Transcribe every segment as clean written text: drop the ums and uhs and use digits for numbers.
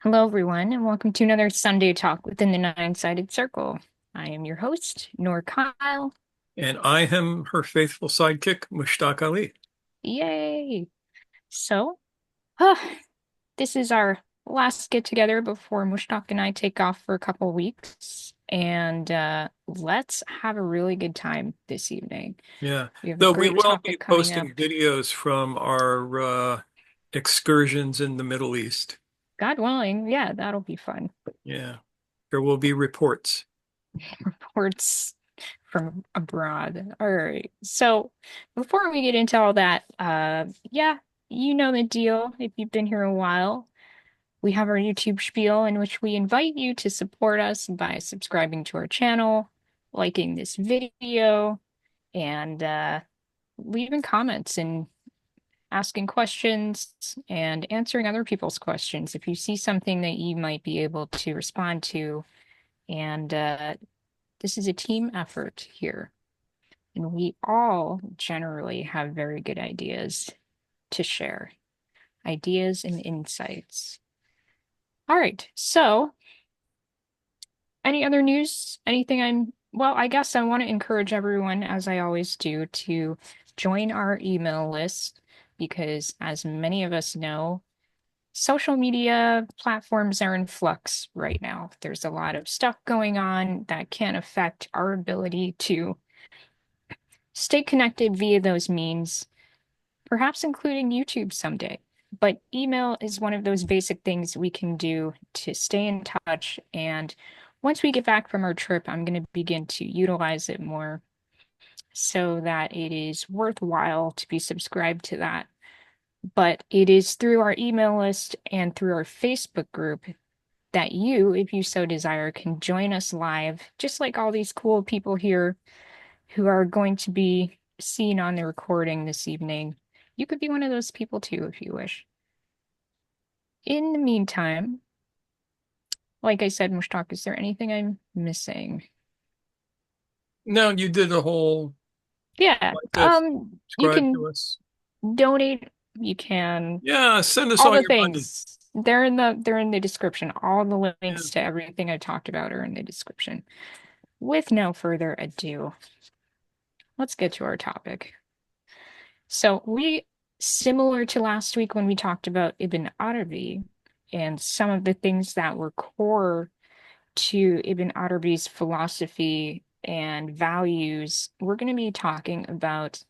Hello, everyone, and welcome to another Sunday Talk within the Nine-Sided Circle. I am your host, Noor Kyle. And I am her faithful sidekick, Mushtaq Ali. Yay! So, uh, this is our last get together before Mushtaq and I take off for a couple weeks, and let's have a really good time this evening. Yeah. We have a Though we great will be topic coming up. posting videos from our excursions in the Middle East. God willing, yeah, that'll be fun. Yeah. There will be reports. Reports from abroad. All right. So before we get into all that, yeah, you know the deal if you've been here a while. We have our YouTube spiel in which we invite you to support us by subscribing to our channel, liking this video, and leaving comments and asking questions and answering other people's questions if you see something that you might be able to respond to. And this is a team effort here. And we all generally have very good ideas to share, ideas and insights. All right. So, any other news? Well, I guess I want to encourage everyone, as I always do, to join our email list because, as many of us know, social media platforms are in flux right now. There's a lot of stuff going on that can affect our ability to stay connected via those means, perhaps including YouTube someday. But email is one of those basic things we can do to stay in touch. And once we get back from our trip, I'm going to begin to utilize it more so that it is worthwhile to be subscribed to that. But it is through our email list and through our Facebook group that you, if you so desire, can join us live, just like all these cool people here who are going to be seen on the recording this evening. You could be one of those people too, if you wish. In the meantime, like I said, Mushtaq, is there anything I'm missing? No, you did a whole Yeah, like this. you Subscribe can to us. donate, you can Yeah, send us all all the your money. things. They're in the description. All the Yeah. links to everything I talked about are in the description. With no further ado, let's get to our topic. So similar to last week when we talked about Ibn Arabi and some of the things that were core to Ibn Arabi's philosophy and values, we're going to be talking about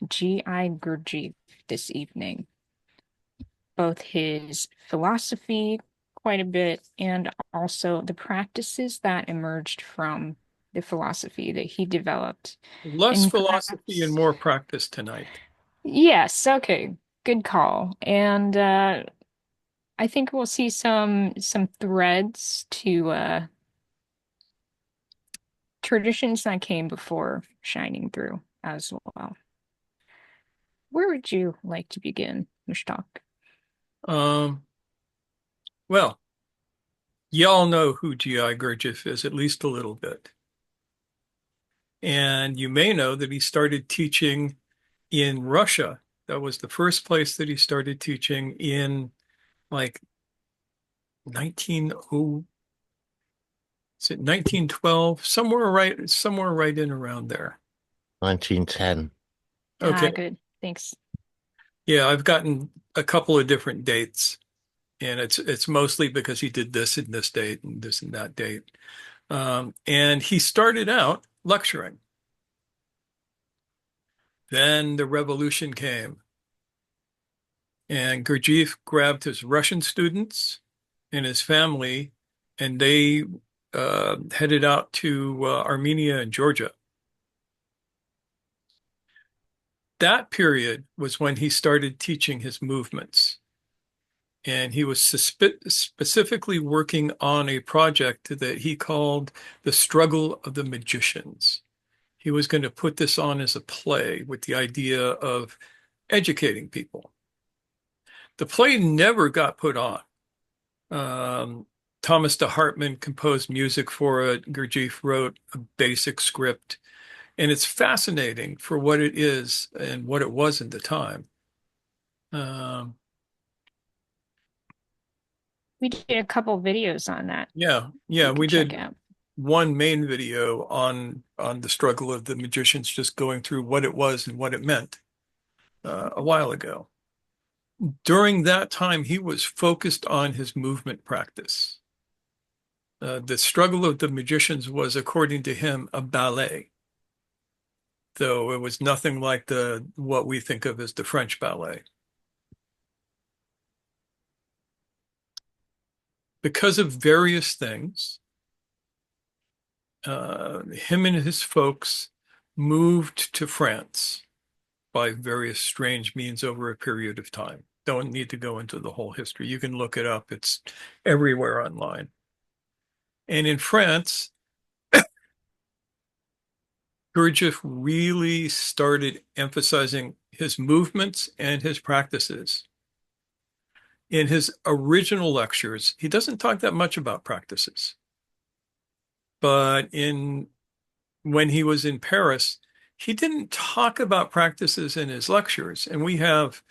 G.I. Gurdjieff this evening, both his philosophy quite a bit and also the practices that emerged from the philosophy that he developed. Less And philosophy and perhaps more practice tonight. yes, okay, good call. And I think we'll see some threads to traditions that came before shining through as well. Where would you like to begin, Mushtaq? Um, well, y'all know who G.I. Gurdjieff is, at least a little bit. And you may know that he started teaching in Russia. That was the first place that he started teaching in like 1900, is it 1912? Somewhere right in around there. 1910. Ah, Okay. good. Thanks. Yeah, I've gotten a couple of different dates, and it's mostly because he did this in this date and this and that date. And he started out lecturing. Then the revolution came, and Gurdjieff grabbed his Russian students and his family, and they headed out to Armenia and Georgia. That period was when he started teaching his movements. And he was specifically working on a project that he called The Struggle of the Magicians. He was going to put this on as a play with the idea of educating people. The play never got put on. Um, Thomas de Hartmann composed music for it. Gurdjieff wrote a basic script, and it's fascinating for what it is and what it was at the time. Um, We did a couple videos on that Yeah, you we could check did out. one main video on the struggle of the magicians, just going through what it was and what it meant a while ago. During that time, he was focused on his movement practice. The struggle of the magicians was, according to him, a ballet, though it was nothing like the what we think of as the French ballet. Because of various things, him and his folks moved to France by various strange means over a period of time. Don't need to go into the whole history. You can look it up. It's everywhere online. And in France, Gurdjieff really started emphasizing his movements and his practices. In his original lectures, he doesn't talk that much about practices. But in when he was in Paris, he didn't talk about practices in his lectures. And we have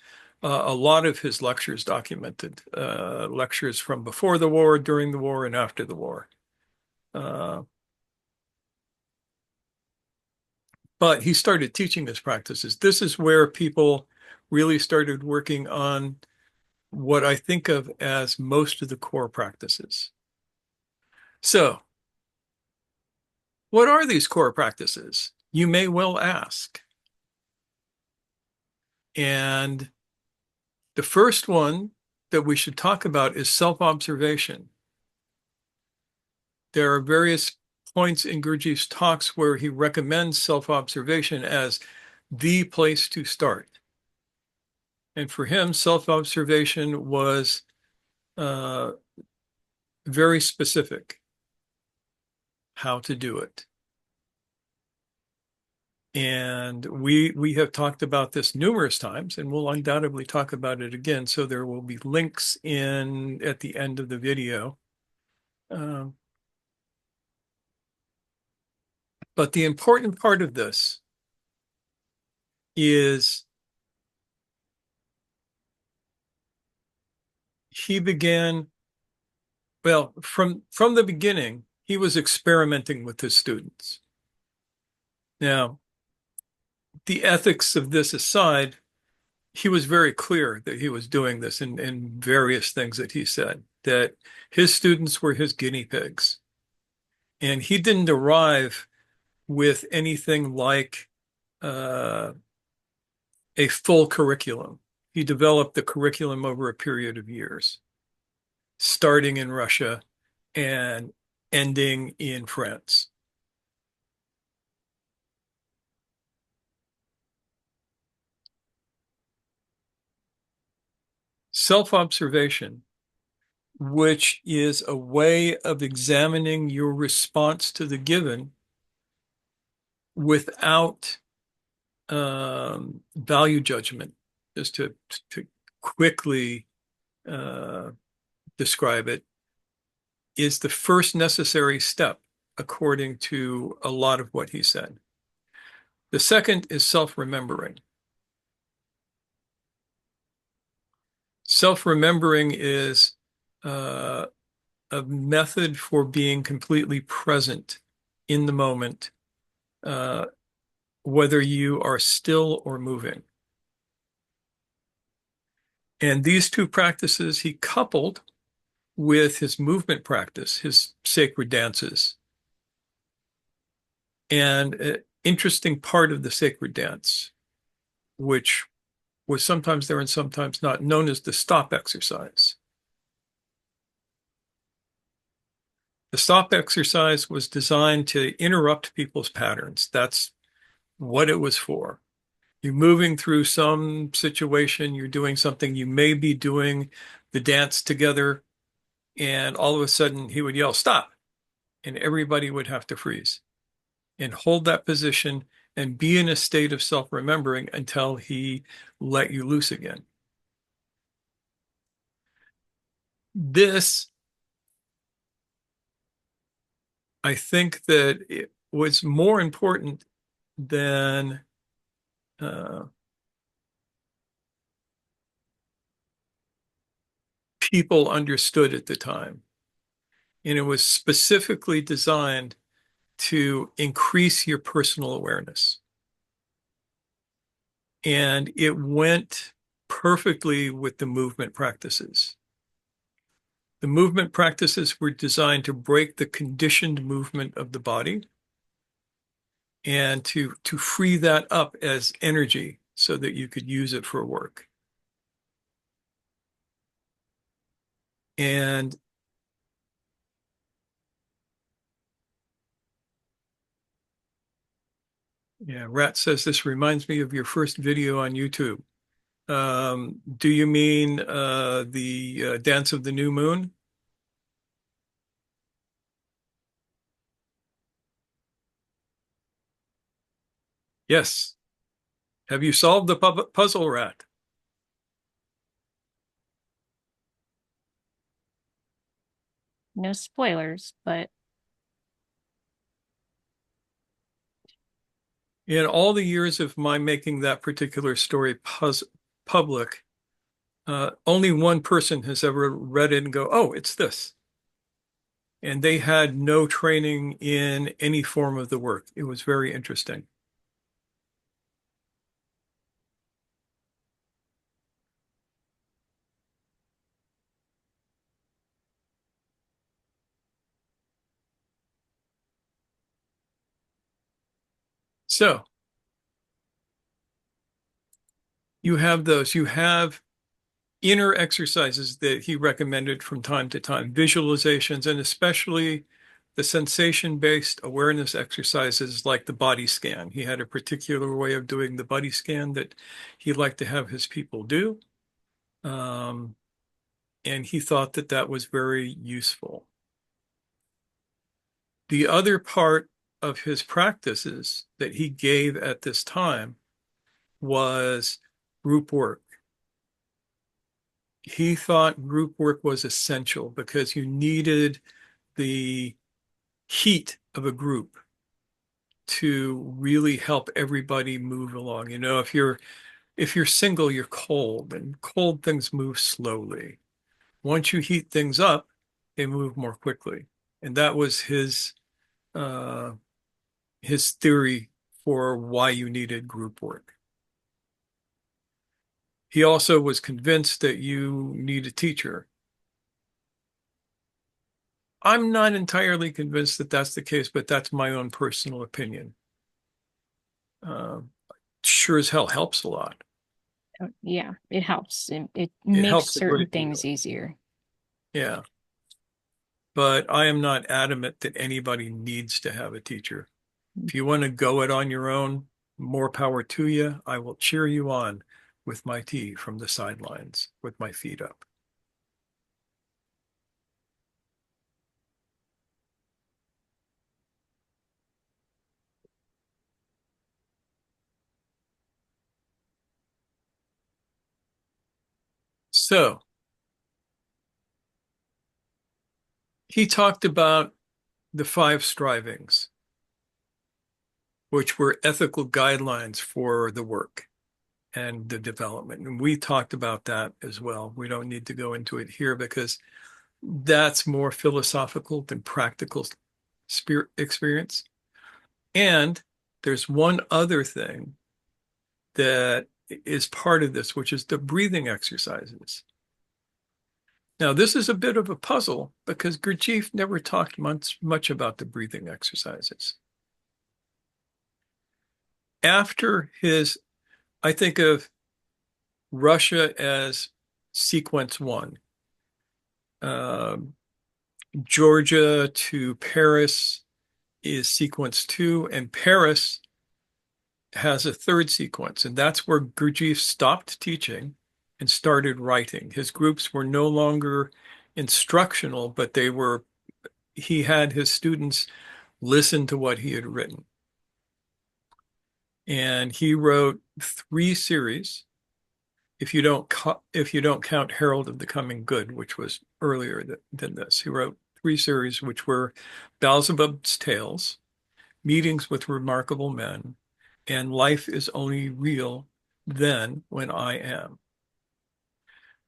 a lot of his lectures documented, lectures from before the war, during the war, and after the war. Uh, but he started teaching his practices. This is where people really started working on what I think of as most of the core practices. So, what are these core practices? You may well ask. And the first one that we should talk about is self-observation. There are various points in Gurdjieff's talks where he recommends self-observation as the place to start. And for him, self-observation was uh, very specific how to do it. And we have talked about this numerous times, and we'll undoubtedly talk about it again. So there will be links in at the end of the video. Um, but the important part of this is he began, well, from the beginning, he was experimenting with his students. Now, the ethics of this aside, he was very clear that he was doing this in various things that he said, that his students were his guinea pigs. And he didn't arrive with anything like uh, a full curriculum. He developed the curriculum over a period of years, starting in Russia and ending in France. Self-observation, which is a way of examining your response to the given without value judgment, just to quickly uh, describe it, is the first necessary step, according to a lot of what he said. The second is self-remembering. Self-remembering is uh, a method for being completely present in the moment, uh, whether you are still or moving. And these two practices he coupled with his movement practice, his sacred dances. And an interesting part of the sacred dance, which was sometimes there and sometimes not, known as the stop exercise. The stop exercise was designed to interrupt people's patterns. That's what it was for. You're moving through some situation, you're doing something, you may be doing the dance together, and all of a sudden he would yell, "Stop!" And everybody would have to freeze and hold that position and be in a state of self-remembering until he let you loose again. This, I think that it was more important than uh, people understood at the time. And it was specifically designed to increase your personal awareness. And it went perfectly with the movement practices. The movement practices were designed to break the conditioned movement of the body and to free that up as energy so that you could use it for work. And yeah, Rat says this reminds me of your first video on YouTube. Do you mean the Dance of the New Moon? Yes. Have you solved the puzzle, Rat? No spoilers, but In all the years of my making that particular story public, only one person has ever read it and go, oh, it's this. And they had no training in any form of the work. It was very interesting. So you have those. You have inner exercises that he recommended from time to time, visualizations, and especially the sensation-based awareness exercises like the body scan. He had a particular way of doing the body scan that he liked to have his people do. Um, and he thought that that was very useful. The other part of his practices that he gave at this time was group work. He thought group work was essential because you needed the heat of a group to really help everybody move along. You know, if you're single, you're cold, and cold things move slowly. Once you heat things up, they move more quickly. And that was uh, his theory for why you needed group work. He also was convinced that you need a teacher. I'm not entirely convinced that that's the case, but that's my own personal opinion. Uh, sure as hell helps a lot. yeah, it helps. It It makes helps a certain great things deal. easier. Yeah. But I am not adamant that anybody needs to have a teacher. If you want to go it on your own, more power to you. I will cheer you on with my tea from the sidelines with my feet up. So he talked about the five strivings, which were ethical guidelines for the work and the development. And we talked about that as well. We don't need to go into it here because that's more philosophical than practical spirit experience. And there's one other thing that is part of this, which is the breathing exercises. Now, this is a bit of a puzzle because Gurdjieff never talked much about the breathing exercises. After his, I think of Russia as sequence one, um, Georgia to Paris is sequence two, and Paris has a third sequence, and that's where Gurdjieff stopped teaching and started writing. His groups were no longer instructional, but he had his students listen to what he had written. And he wrote three series, if you don't count Herald of the Coming Good, which was earlier than this. He wrote three series, which were Beelzebub's Tales, Meetings with Remarkable Men, and Life is Only Real Then When I Am.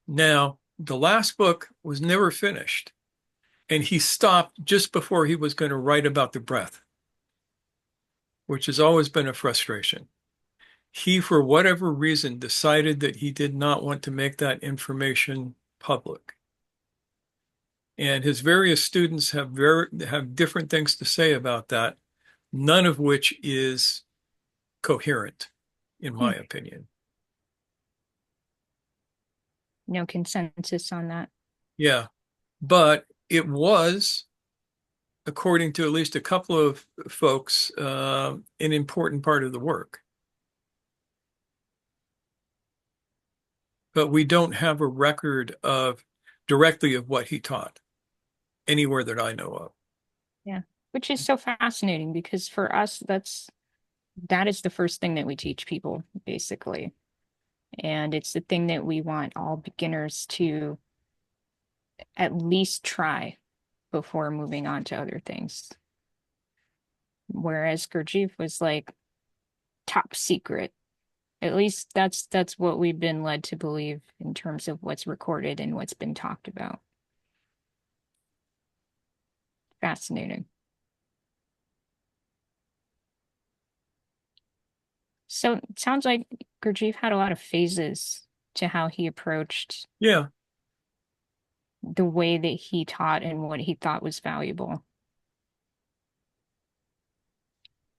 Now, the last book was never finished. And he stopped just before he was going to write about the breath, which has always been a frustration. He, for whatever reason, decided that he did not want to make that information public. And his various students have different things to say about that, none of which is coherent, in Hmm. my opinion. No consensus on that. Yeah, but it was, according to at least a couple of folks, an important part of the work. But we don't have a record of directly of what he taught anywhere that I know of. Yeah. Which is so fascinating because for us, that is the first thing that we teach people, basically. And it's the thing that we want all beginners to at least try before moving on to other things. Whereas Gurdjieff was like top secret. At least that's what we've been led to believe in terms of what's recorded and what's been talked about. Fascinating. So it sounds like Gurdjieff had a lot of phases to how he approached Yeah, the way that he taught and what he thought was valuable.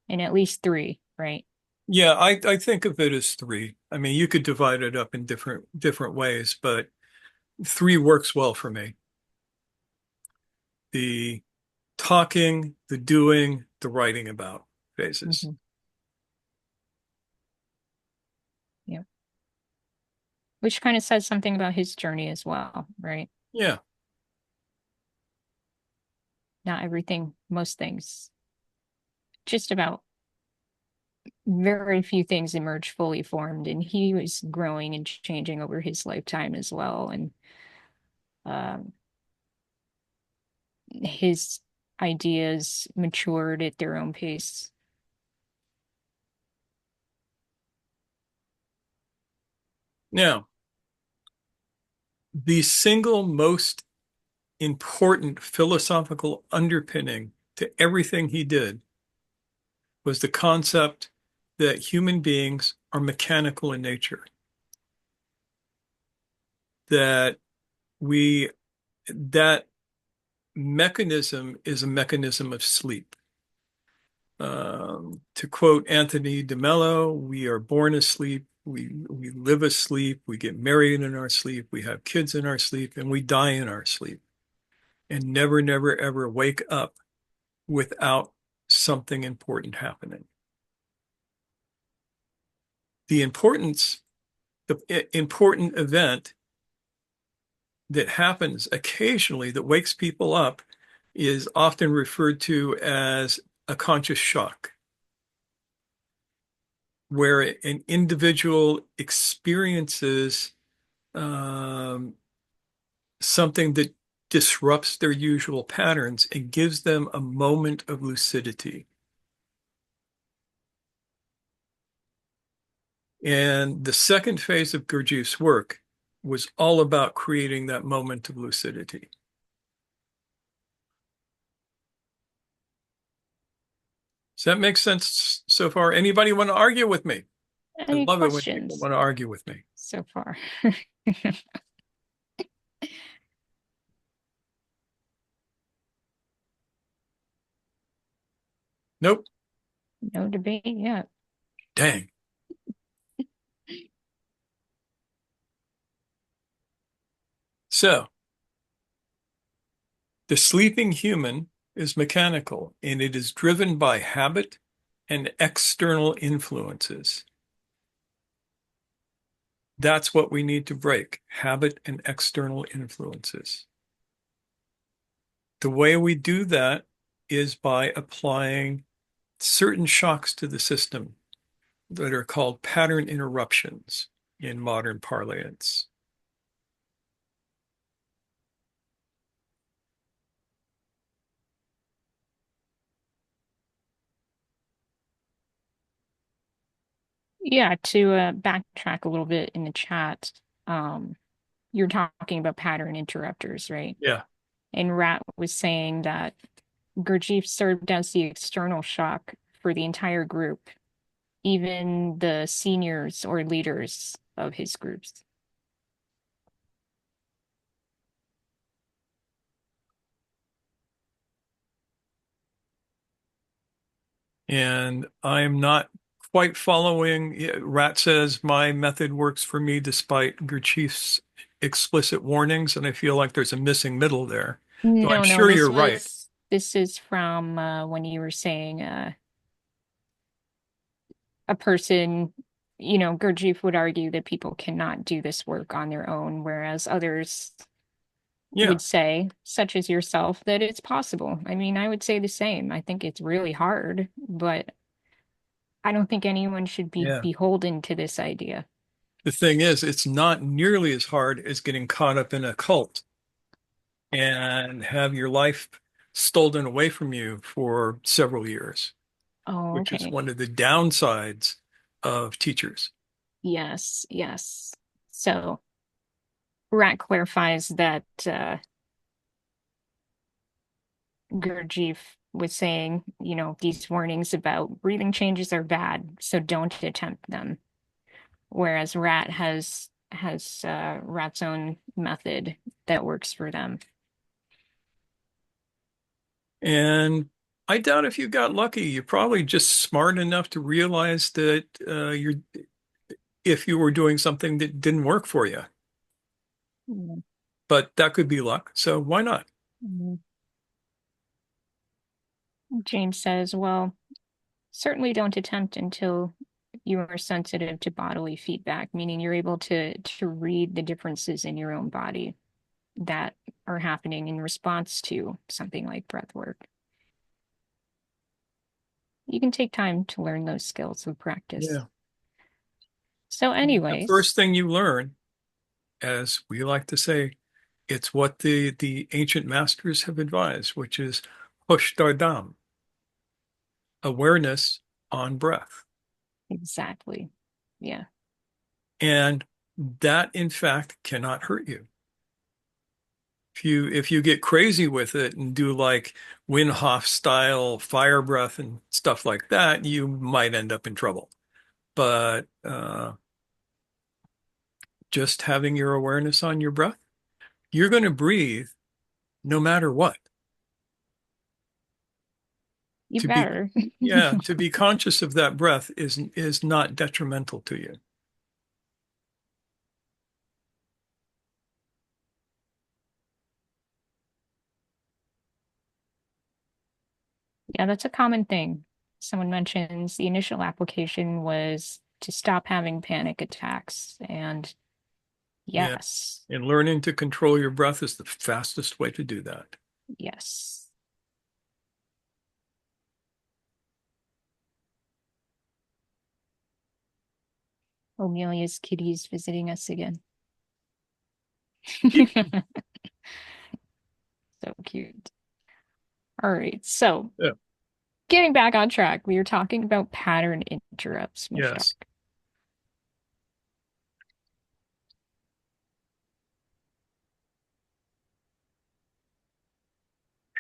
And at least three, right? yeah, I think of it as three. I mean, you could divide it up in different ways, but three works well for me. The talking, the doing, the writing about phases. Hmm. Yeah. Which kind of says something about his journey as well, right? Yeah, Not everything, most things, just about very few things emerge fully formed. And he was growing and changing over his lifetime as well. And um, his ideas matured at their own pace. now the single most important philosophical underpinning to everything he did was the concept that human beings are mechanical in nature, that we that mechanism is a mechanism of sleep. To quote Anthony de Mello, we are born asleep, we live asleep, we get married in our sleep, we have kids in our sleep, and we die in our sleep, and never, never, ever wake up without something important happening. The importance, the important event that happens occasionally that wakes people up is often referred to as a conscious shock, where an individual experiences um, something that disrupts their usual patterns and gives them a moment of lucidity. And the second phase of Gurdjieff's work was all about creating that moment of lucidity. Does that make sense so far? Anybody want to argue with me? I Any love it when people questions want to argue with me. so far? Nope. No debate yet. Dang. So the sleeping human is mechanical and it is driven by habit and external influences. That's what we need to break, habit and external influences. The way we do that is by applying certain shocks to the system that are called pattern interruptions in modern parlance. Yeah, to backtrack a little bit in the chat, um, you're talking about pattern interrupters, right? Yeah. And Rat was saying that Gurdjieff served as the external shock for the entire group, even the seniors or leaders of his groups. And I'm not quite following. Rat says my method works for me despite Gurdjieff's explicit warnings, and I feel like there's a missing middle there. Though I'm No, no, sure you're right. this is from when you were saying a person, Gurdjieff would argue that people cannot do this work on their own, whereas others Yeah, would say, such as yourself, that it's possible. I mean, I would say the same. I think it's really hard, but I don't think anyone should be yeah. beholden to this idea. The thing is, it's not nearly as hard as getting caught up in a cult and have your life stolen away from you for several years, Oh, which is okay. one of the downsides of teachers. Yes, yes. So Rat clarifies that Gurdjieff was saying, these warnings about breathing changes are bad, so don't attempt them. Whereas Rat has Rat's own method that works for them. And I doubt if you got lucky, you're probably just smart enough to realize that if you were doing something that didn't work for you, Mm, but that could be luck. So why not? mm. James says, well, certainly don't attempt until you are sensitive to bodily feedback, meaning you're able to read the differences in your own body that are happening in response to something like breath work. You can take time to learn those skills with practice. Yeah. So, The first anyways, thing you learn, as we like to say, it's what the ancient masters have advised, which is hush dardam, awareness on breath. exactly. Yeah. And that in fact cannot hurt you. If you get crazy with it and do like Wim Hof style fire breath and stuff like that, you might end up in trouble. But just having your awareness on your breath, you're going to breathe no matter what. You To be, better. yeah, to be conscious of that breath is not detrimental to you. Yeah, that's a common thing. Someone mentions the initial application was to stop having panic attacks. And Yeah. yes, And learning to control your breath is the fastest way to do that. yes. Amelia's kitty's visiting us again. So cute. All right. So Yeah. getting back on track, we were talking about pattern interrupts, Mishak. Yes.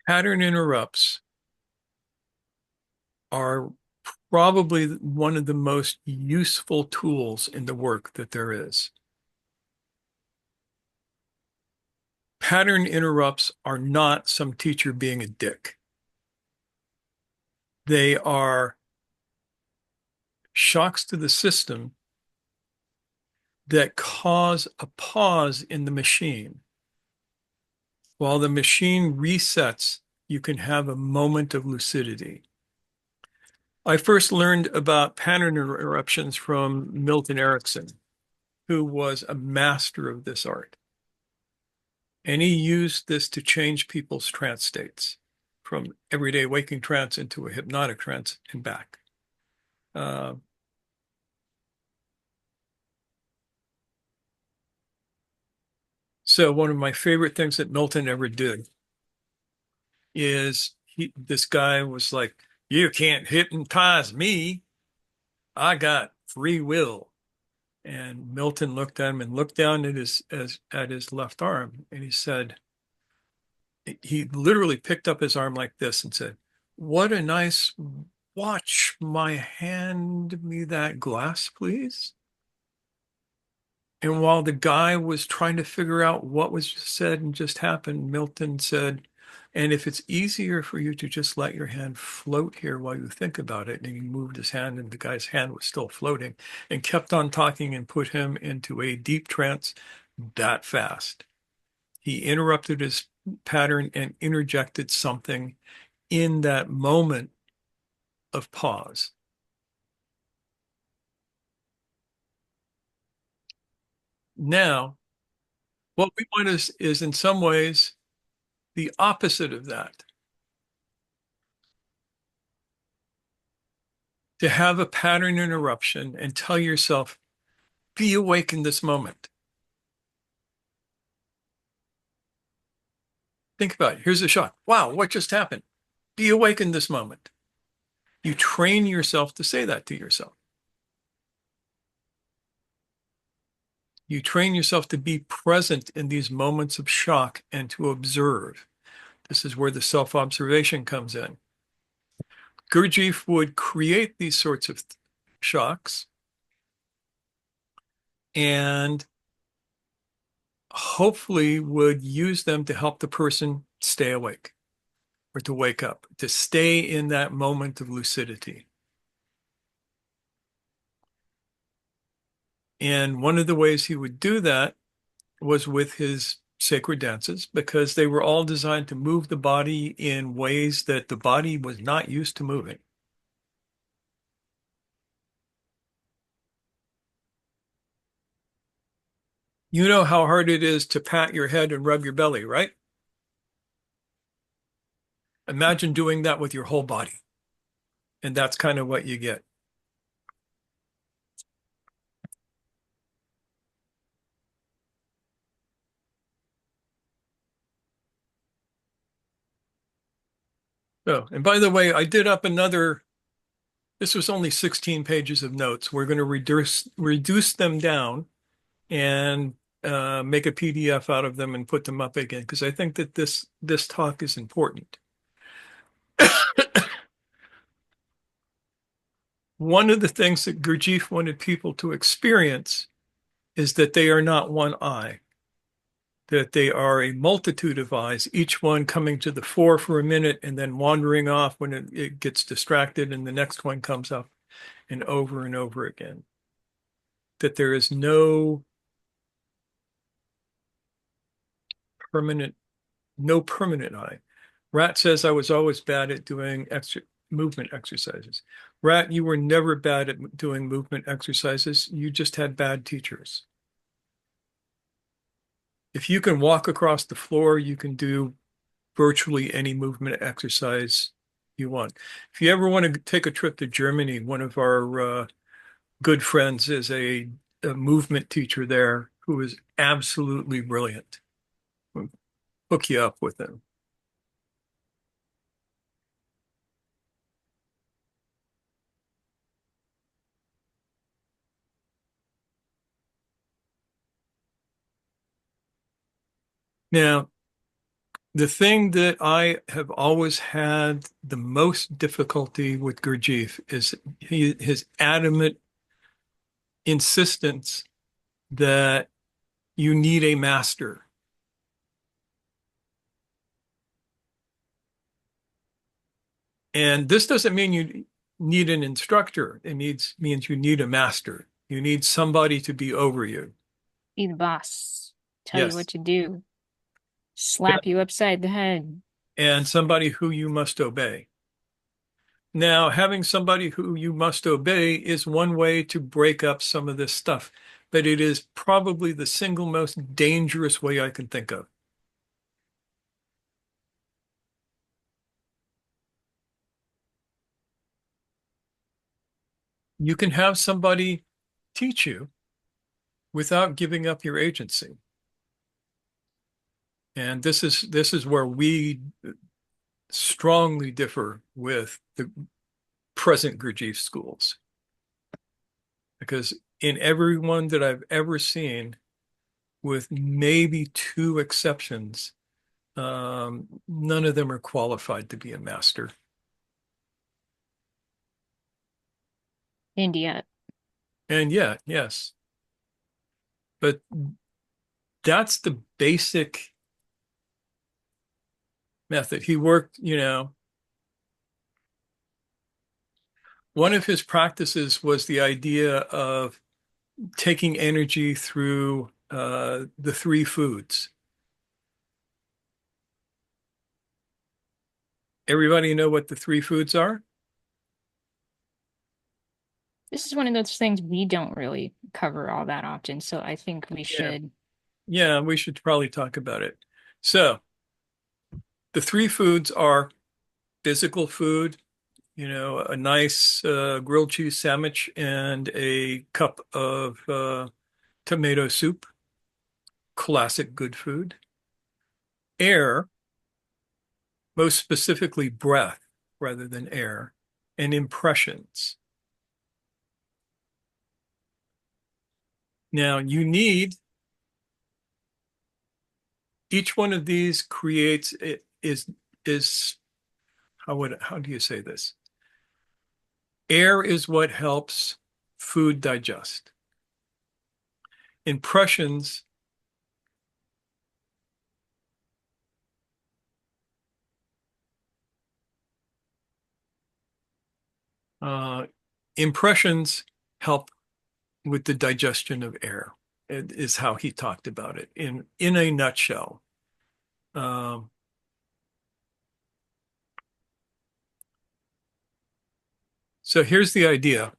Pattern interrupts are probably one of the most useful tools in the work that there is. Pattern interrupts are not some teacher being a dick. They are shocks to the system that cause a pause in the machine. While the machine resets, you can have a moment of lucidity. I first learned about pattern interruptions from Milton Erickson, who was a master of this art. And he used this to change people's trance states from everyday waking trance into a hypnotic trance and back. Uh, so one of my favorite things that Milton ever did is this guy was like, you can't hypnotize me. I got free will. And Milton looked at him and looked down at his left arm, and he said, he literally picked up his arm like this and said, "What a nice watch. My hand me that glass, please." And while the guy was trying to figure out what was just said and just happened, Milton said, "And if it's easier for you to just let your hand float here while you think about it," and he moved his hand, and the guy's hand was still floating, and kept on talking and put him into a deep trance that fast. He interrupted his pattern and interjected something in that moment of pause. Now, what we want is in some ways the opposite of that. To have a pattern interruption and tell yourself, be awake in this moment. Think about it. Here's a shock. Wow, what just happened? Be awake in this moment. You train yourself to say that to yourself. You train yourself to be present in these moments of shock and to observe. This is where the self-observation comes in. Gurdjieff would create these sorts of shocks and hopefully would use them to help the person stay awake or to wake up, to stay in that moment of lucidity. And one of the ways he would do that was with his sacred dances, because they were all designed to move the body in ways that the body was not used to moving. You know how hard it is to pat your head and rub your belly, right? Imagine doing that with your whole body. And that's kind of what you get. Oh, and by the way, I did up another, this was only 16 pages of notes. We're going to reduce them down and make a PDF out of them and put them up again, because I think that this talk is important. One of the things that Gurdjieff wanted people to experience is that they are not one eye, that they are a multitude of eyes, each one coming to the fore for a minute and then wandering off when it gets distracted, and the next one comes up and over again. That there is no permanent, no permanent eye. Rat says I was always bad at doing movement exercises. Rat, you were never bad at doing movement exercises. You just had bad teachers. If you can walk across the floor, you can do virtually any movement exercise you want. If you ever want to take a trip to Germany, one of our good friends is a movement teacher there who is absolutely brilliant. We'll hook you up with him. Now, the thing that I have always had the most difficulty with Gurdjieff is his adamant insistence that you need a master. And this doesn't mean you need an instructor. It means you need a master. You need somebody to be over you. Be the boss. Tell you what Yes. to do. Yeah. Slap you upside the head. And somebody who you must obey. Now, having somebody who you must obey is one way to break up some of this stuff, but it is probably the single most dangerous way I can think of. You can have somebody teach you without giving up your agency. And this is where we strongly differ with the present Gurdjieff schools. Because in everyone that I've ever seen, with maybe two exceptions, none of them are qualified to be a master. India. And yeah, yes, but that's the basic method. He worked, one of his practices was the idea of taking energy through the three foods. Everybody know what the three foods are? This is one of those things we don't really cover all that often, so I think we Yeah. should. Yeah, we should probably talk about it. So the three foods are physical food, a nice grilled cheese sandwich and a cup of tomato soup, classic good food. Air, most specifically breath rather than air, and impressions. Now you need each one of these creates is how do you say this? Air is what helps food digest. Impressions uh, impressions help with the digestion of air. It is how he talked about it in a nutshell. Um, so here's the idea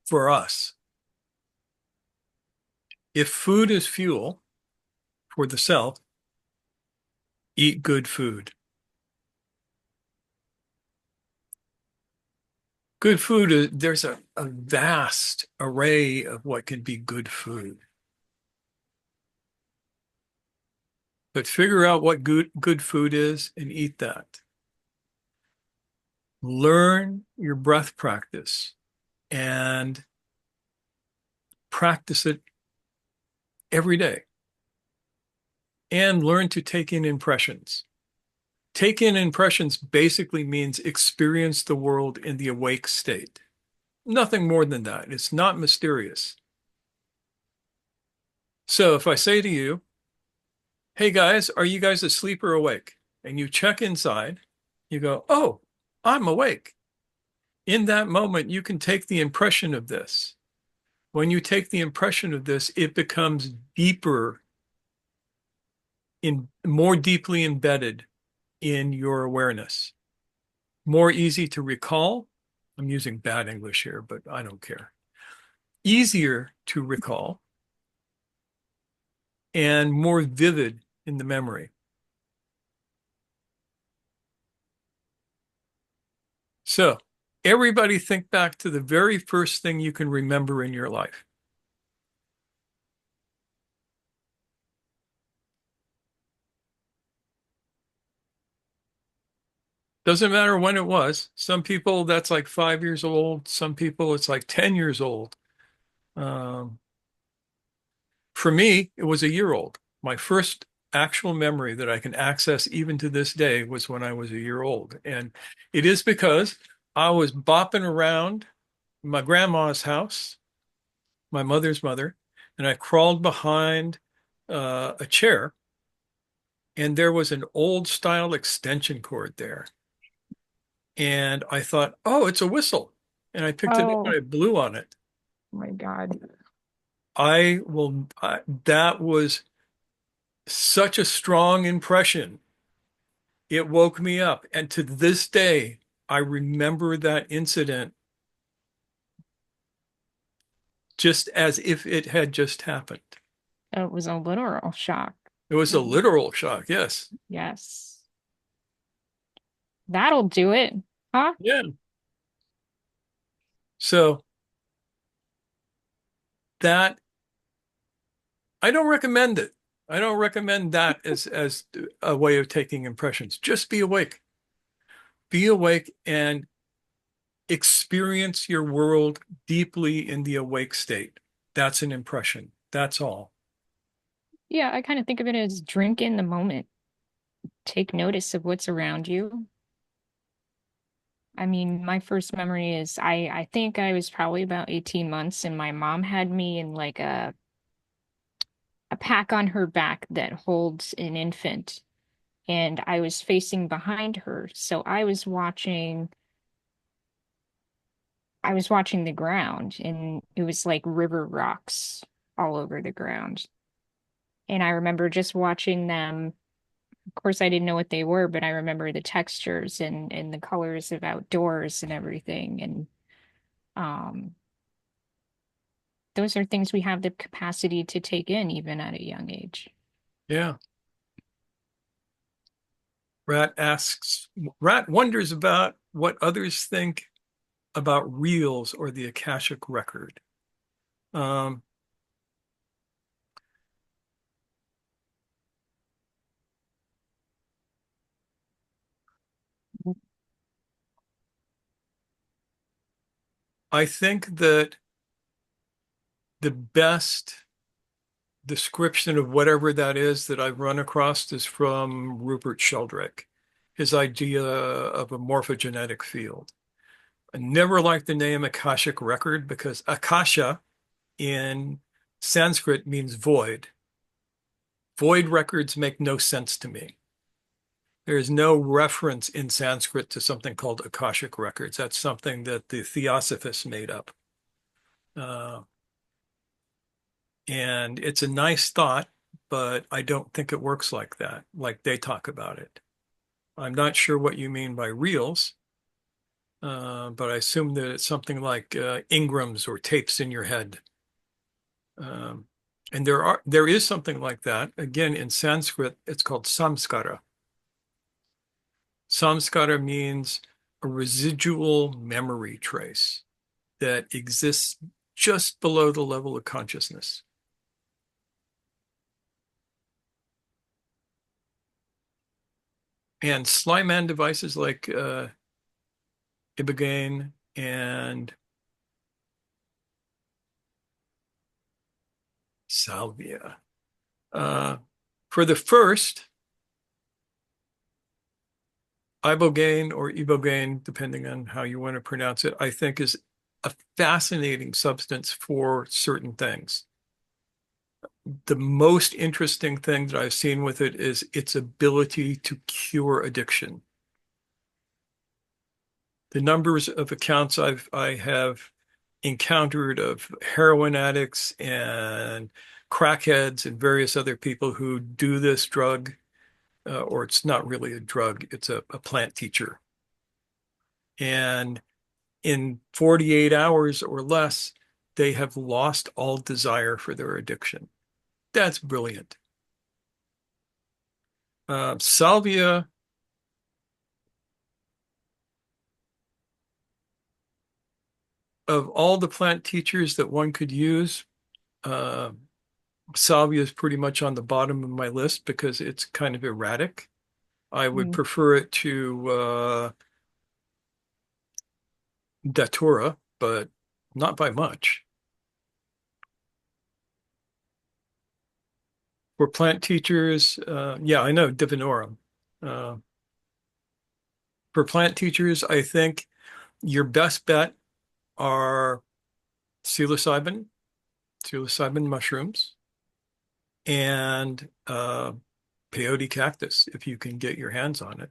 for us. If food is fuel for the self, eat good food. Good food, there's a vast array of what can be good food. But figure out what good food is and eat that. Learn your breath practice and practice it every day. And learn to take in impressions. Take in impressions basically means experience the world in the awake state. Nothing more than that. It's not mysterious. So if I say to you, hey guys, are you guys asleep or awake? And you check inside, you go, oh, I'm awake. In that moment, you can take the impression of this. When you take the impression of this, it becomes deeper, more deeply embedded in your awareness, more easy to recall. I'm using bad English here, but I don't care. Easier to recall and more vivid in the memory. So everybody think back to the very first thing you can remember in your life. Doesn't matter when it was. Some people that's like 5 years old. Some people it's like 10 years old. Um, for me, it was a year old. My first actual memory that I can access even to this day was when I was a year old. And it is because I was bopping around my grandma's house, my mother's mother, and I crawled behind a chair, and there was an old style extension cord there. And I thought, oh, it's a whistle. And I picked it up and Oh I blew on it. my God. That was such a strong impression. It woke me up. And to this day, I remember that incident just as if it had just happened. It was a literal shock. It was a Mm, literal shock. Yes. yes. That'll do it. Huh? Yeah. So that I don't recommend it. I don't recommend that as a way of taking impressions. Just be awake. Be awake and experience your world deeply in the awake state. That's an impression. That's all. Yeah, I kind of think of it as drink in the moment. Take notice of what's around you. I mean, my first memory is I think I was probably about 18 months and my mom had me in like a pack on her back that holds an infant and I was facing behind her. So I was watching the ground and it was like river rocks all over the ground. And I remember just watching them. Of course, I didn't know what they were, but I remember the textures and the colors of outdoors and everything. And um, those are things we have the capacity to take in even at a young age. Yeah. Rat wonders about what others think about reels or the Akashic record. Um, I think that the best description of whatever that is that I've run across is from Rupert Sheldrake, his idea of a morphogenetic field. I never liked the name Akashic record because Akasha in Sanskrit means void. Void records make no sense to me. There is no reference in Sanskrit to something called Akashic records. That's something that the Theosophists made up. Uh, and it's a nice thought, but I don't think it works like that, like they talk about it. I'm not sure what you mean by reels, but I assume that it's something like Ingrams or tapes in your head. Um, and there is something like that. Again, in Sanskrit, it's called samskara. Samskara means a residual memory trace that exists just below the level of consciousness. And Slyman devices like Ibogaine and salvia. Uh, for the first, ibogaine or ibogaine, depending on how you want to pronounce it, I think is a fascinating substance for certain things. The most interesting thing that I've seen with it is its ability to cure addiction. The numbers of accounts I have encountered of heroin addicts and crackheads and various other people who do this drug, or it's not really a drug, it's a plant teacher. And in 48 hours or less, they have lost all desire for their addiction. That's brilliant. Salvia, of all the plant teachers that one could use, uh, salvia is pretty much on the bottom of my list because it's kind of erratic. I would Mm. prefer it to datura, but not by much. For plant teachers, yeah, I know divinorum. Uh, for plant teachers, I think your best bet are psilocybin, psilocybin mushrooms, and peyote cactus if you can get your hands on it.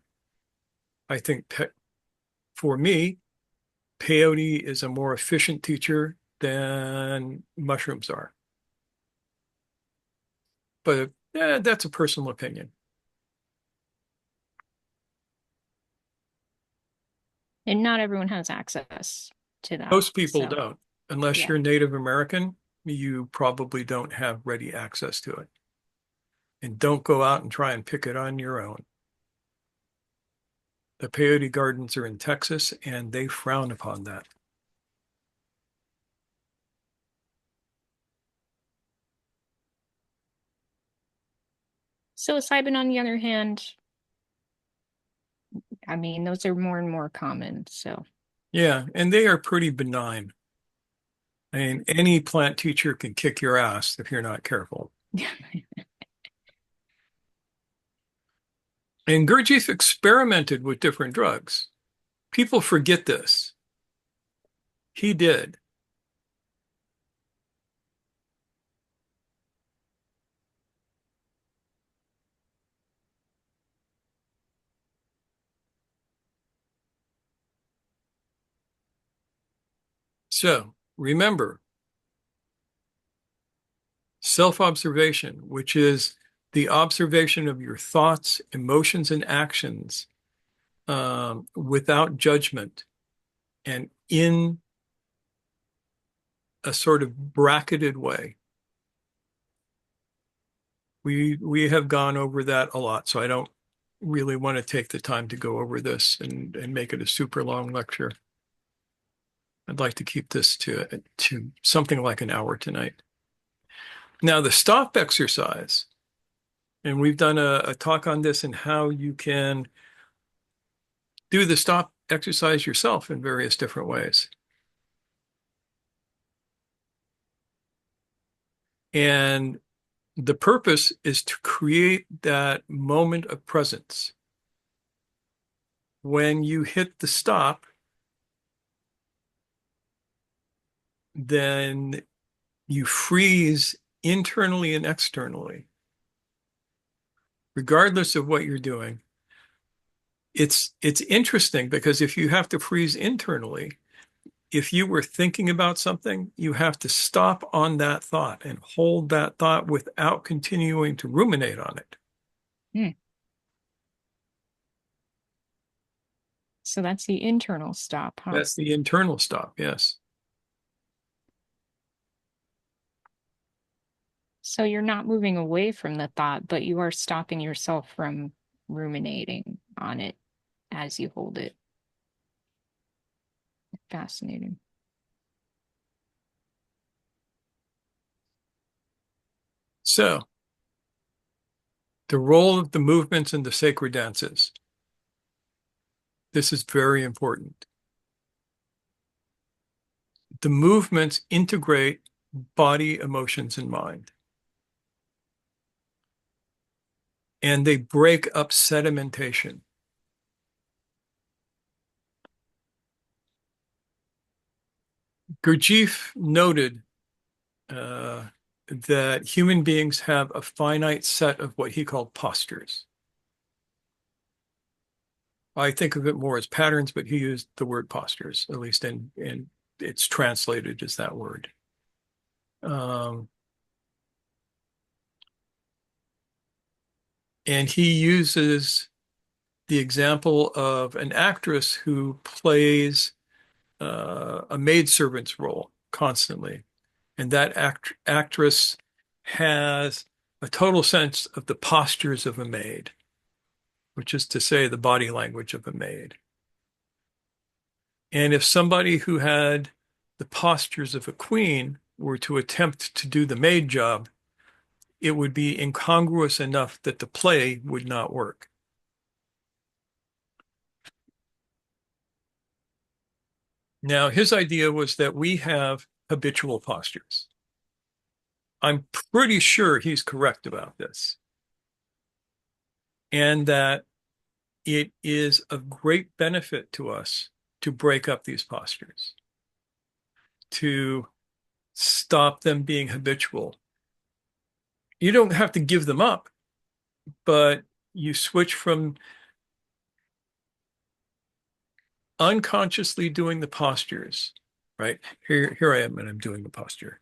I think for me, peyote is a more efficient teacher than mushrooms are. But that's a personal opinion. And not everyone has access to that. Most people So, don't. Unless yeah. you're Native American, you probably don't have ready access to it. And don't go out and try and pick it on your own. The peyote gardens are in Texas and they frown upon that. Psilocybin, on the other hand, I mean, those are more and more common. So, Yeah, and they are pretty benign. I mean, any plant teacher can kick your ass if you're not careful. And Gurdjieff experimented with different drugs. People forget this. He did. So remember, self-observation, which is the observation of your thoughts, emotions, and actions without judgment and in a sort of bracketed way. We have gone over that a lot, so I don't really want to take the time to go over this and make it a super long lecture. I'd like to keep this to something like an hour tonight. Now, the stop exercise, and we've done a talk on this and how you can do the stop exercise yourself in various different ways. And the purpose is to create that moment of presence. When you hit the stop, then you freeze internally and externally, regardless of what you're doing. It's interesting because if you have to freeze internally, if you were thinking about something, you have to stop on that thought and hold that thought without continuing to ruminate on it. Hmm. So that's the internal stop, huh? That's the internal stop, yes. So you're not moving away from the thought, but you are stopping yourself from ruminating on it as you hold it. Fascinating. So, the role of the movements in the sacred dances. This is very important. The movements integrate body, emotions, and mind. And they break up sedimentation. Gurdjieff noted that human beings have a finite set of what he called postures. I think of it more as patterns, but he used the word postures, at least in it's translated as that word. Um, and he uses the example of an actress who plays a maidservant's role constantly. And that actress has a total sense of the postures of a maid, which is to say the body language of a maid. And if somebody who had the postures of a queen were to attempt to do the maid job, it would be incongruous enough that the play would not work. Now, his idea was that we have habitual postures. I'm pretty sure he's correct about this. And that it is of great benefit to us to break up these postures, to stop them being habitual. You don't have to give them up, but you switch from unconsciously doing the postures, right? Here I am, and I'm doing the posture.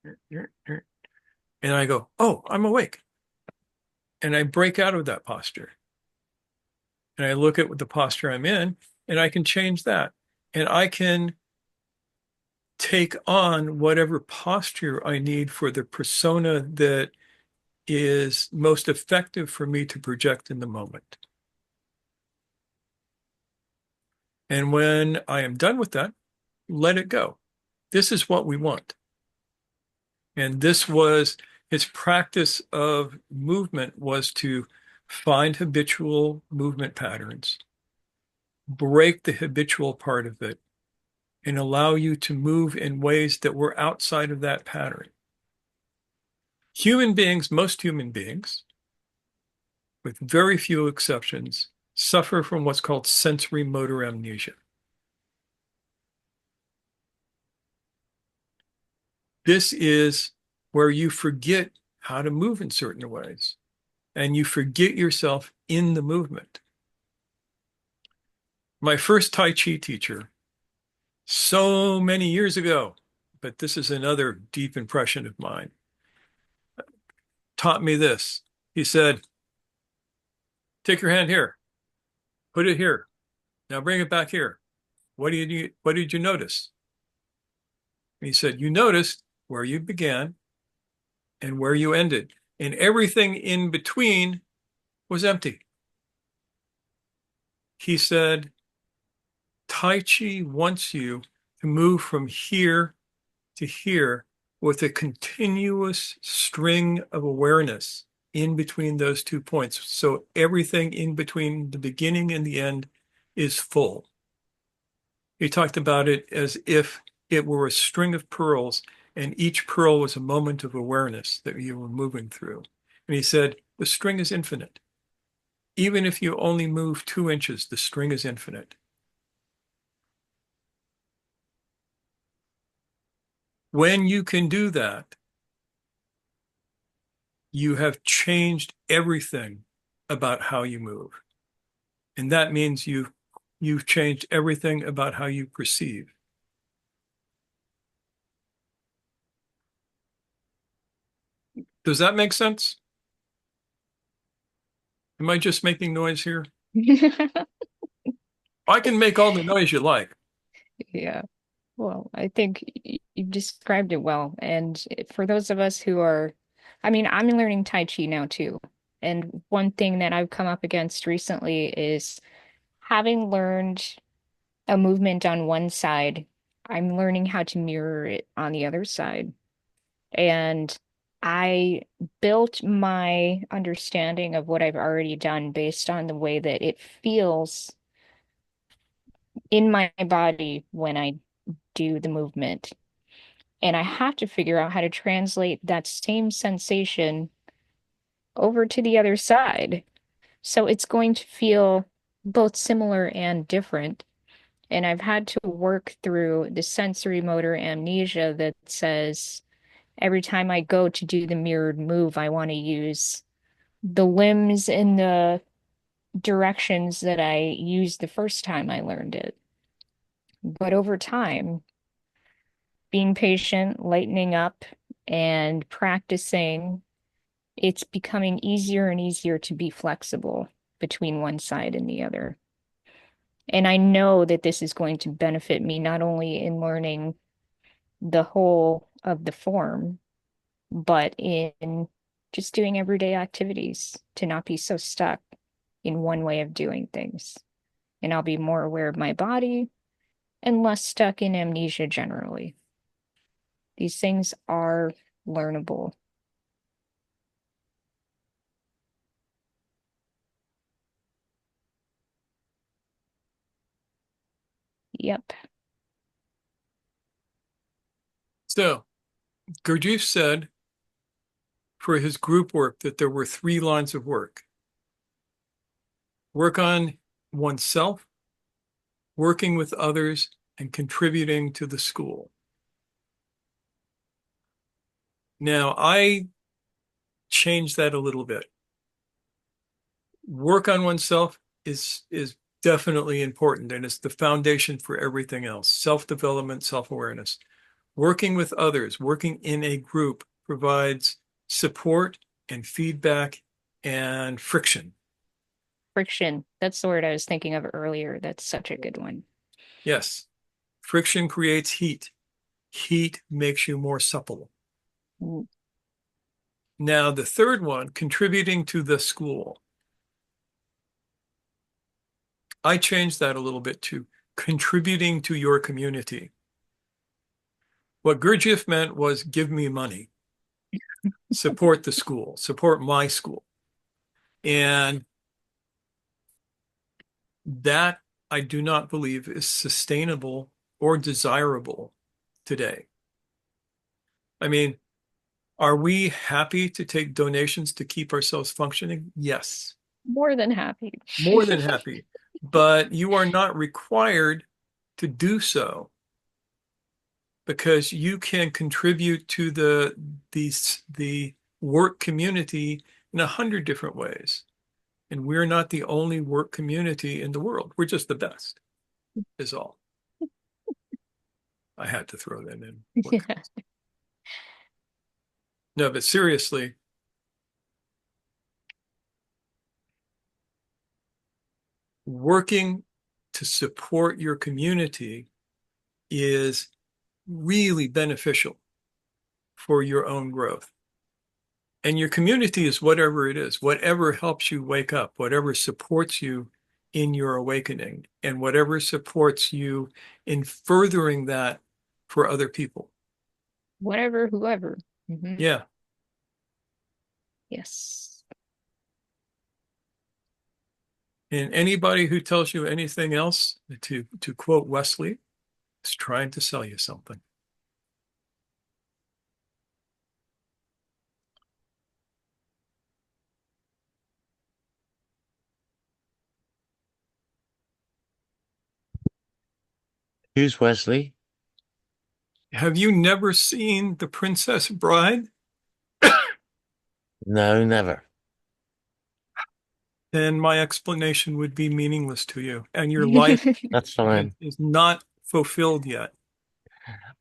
And I go, oh, I'm awake. And I break out of that posture. And I look at the posture I'm in, and I can change that. And I can take on whatever posture I need for the persona that is most effective for me to project in the moment. And when I am done with that, let it go. This is what we want. And this was his practice of movement, was to find habitual movement patterns break the habitual part of it, and allow you to move in ways that were outside of that pattern. Human beings, most human beings, with very few exceptions, suffer from what's called sensory motor amnesia. This is where you forget how to move in certain ways and you forget yourself in the movement. My first Tai Chi teacher, so many years ago, but this is another deep impression of mine, taught me this. He said, take your hand here, put it here. Now bring it back here. What did you notice? And he said, you noticed where you began and where you ended, and everything in between was empty. He said, Tai Chi wants you to move from here to here with a continuous string of awareness in between those 2 points. So everything in between the beginning and the end is full. He talked about it as if it were a string of pearls and each pearl was a moment of awareness that you were moving through. And he said, the string is infinite. Even if you only move 2 inches, the string is infinite. When you can do that, you have changed everything about how you move. And that means you've changed everything about how you perceive. Does that make sense? Am I just making noise here? I can make all the noise you like. Yeah. Well, I think you described it well. And for those of us who are, I mean, I'm learning Tai Chi now too. And one thing that I've come up against recently is having learned a movement on one side, I'm learning how to mirror it on the other side. And I built my understanding of what I've already done based on the way that it feels in my body when I do the movement. And I have to figure out how to translate that same sensation over to the other side. So it's going to feel both similar and different. And I've had to work through the sensory motor amnesia that says every time I go to do the mirrored move, I want to use the limbs in the directions that I used the first time I learned it. But over time, being patient, lightening up, and practicing, it's becoming easier and easier to be flexible between one side and the other. And I know that this is going to benefit me not only in learning the whole of the form, but in just doing everyday activities to not be so stuck in one way of doing things. And I'll be more aware of my body and less stuck in amnesia generally. These things are learnable. Yep. So Gurdjieff said for his group work that there were 3 lines of work. Work on oneself, working with others, and contributing to the school. Now, I changed that a little bit. Work on oneself is definitely important, and it's the foundation for everything else. Self-development, self-awareness. Working with others, working in a group provides support and feedback and friction. Friction. That's the word I was thinking of earlier. That's such a good one. Yes, friction creates heat. Heat makes you more supple. Mm. Now, the third one, contributing to the school. I changed that a little bit to contributing to your community. What Gurdjieff meant was give me money, support the school, support my school. And that I do not believe is sustainable or desirable today. I mean, are we happy to take donations to keep ourselves functioning? Yes, More than happy. more than happy. But you are not required to do so because you can contribute to the work community in 100 different ways. And we're not the only work community in the world. We're just the best, is all. I had to throw that in. Yeah. No, but seriously, working to support your community is really beneficial for your own growth. And your community is whatever it is, whatever helps you wake up, whatever supports you in your awakening, and whatever supports you in furthering that for other people. Whatever, whoever. Hmm. Yeah. Yes. And anybody who tells you anything else, to quote Wesley, is trying to sell you something. Who's Wesley? Have you never seen The Princess Bride? No, never. Then my explanation would be meaningless to you, and your life That's fine. is not fulfilled yet.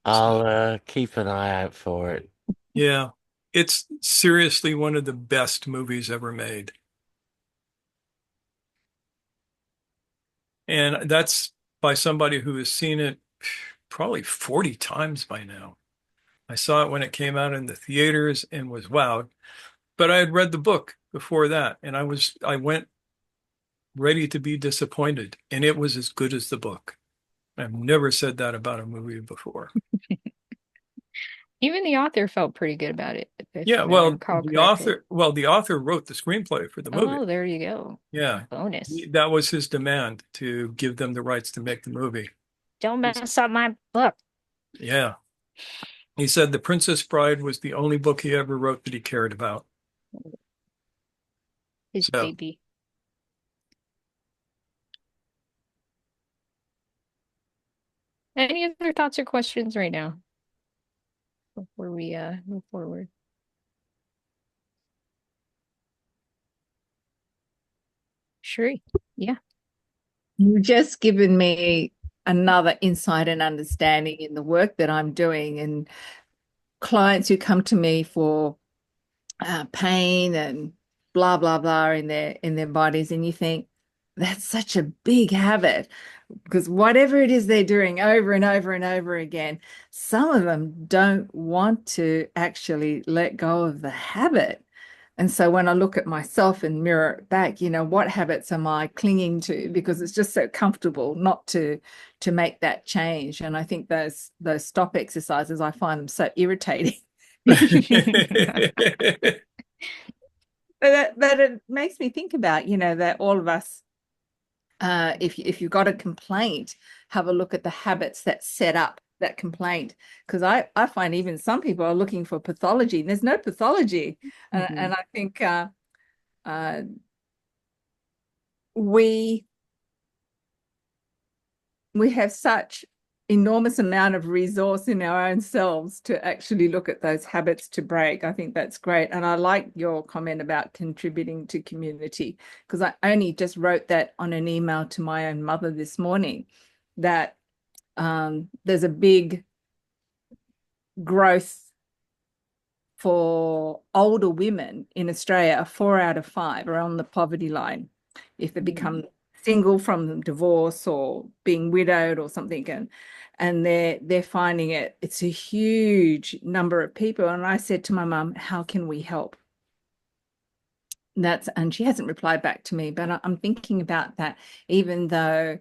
I'll keep an eye out for it. Yeah, it's seriously one of the best movies ever made. And that's by somebody who has seen it probably 40 times by now. I saw it when it came out in the theaters and was wowed, but I had read the book before that, and I went ready to be disappointed, and it was as good as the book. I've never said that about a movie before. Even the author felt pretty good about it, if Yeah, I well, recall correctly. the author wrote the screenplay for the movie. Oh, there you go. Yeah, Bonus. that was his demand to give them the rights to make the movie. Don't mess up my book. Yeah, he said The Princess Bride was the only book he ever wrote that he cared about. His So, baby. Any other thoughts or questions right now before we move forward? Sure. Yeah. You've just given me another insight and understanding in the work that I'm doing, and clients who come to me for pain and blah blah blah in their bodies, and you think that's such a big habit, because whatever it is they're doing over and over and over again, some of them don't want to actually let go of the habit. And so when I look at myself and mirror it back, what habits am I clinging to? Because it's just so comfortable not to make that change. And I think those stop exercises, I find them so irritating. But it makes me think about, that all of us, if you've got a complaint, have a look at the habits that set up that complaint, because I find even some people are looking for pathology. There's no pathology. And I think we have such enormous amount of resource in our own selves to actually look at those habits to break. I think that's great. And I like your comment about contributing to community, because I only just wrote that on an email to my own mother this morning, that there's a big growth for older women in Australia. 4 out of 5 are on the poverty line if they become single from divorce or being widowed or something, and they're finding it's a huge number of people. And I said to my mum, how can we help? And she hasn't replied back to me, but I'm thinking about that, even though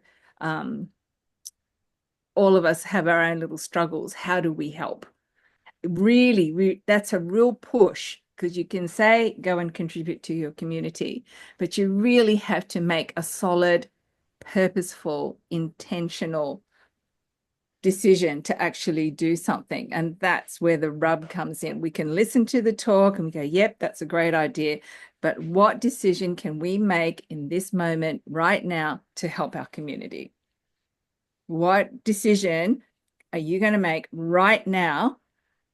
all of us have our own little struggles. How do we help? Really, that's a real push, because you can say go and contribute to your community, but you really have to make a solid purposeful, intentional decision to actually do something. And that's where the rub comes in. We can listen to the talk and we go, yep, that's a great idea. But what decision can we make in this moment right now to help our community? What decision are you going to make right now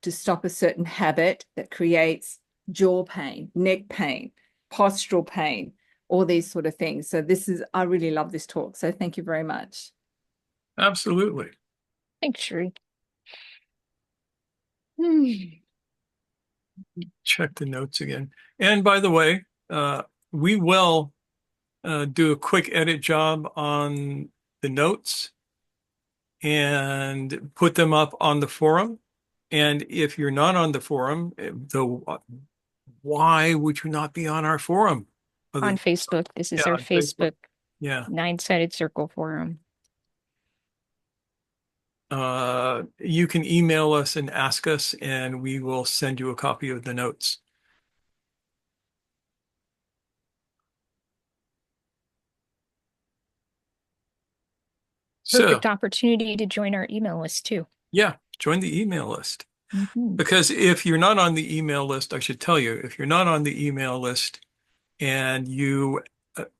to stop a certain habit that creates jaw pain, neck pain, postural pain, all these sort of things? So I really love this talk. So thank you very much. Absolutely. Thanks, Sheree. Check the notes again. And by the way, we will do a quick edit job on the notes and put them up on the forum. And if you're not on the forum, why would you not be on our forum? On Facebook. This is Yeah, our on Facebook. Facebook Yeah. Nine-Sided Circle forum. You can email us and ask us, and we will send you a copy of the notes. Perfect opportunity to join our email list too. Yeah, join the email list. Because if you're not on the email list, I should tell you, if you're not on the email list and you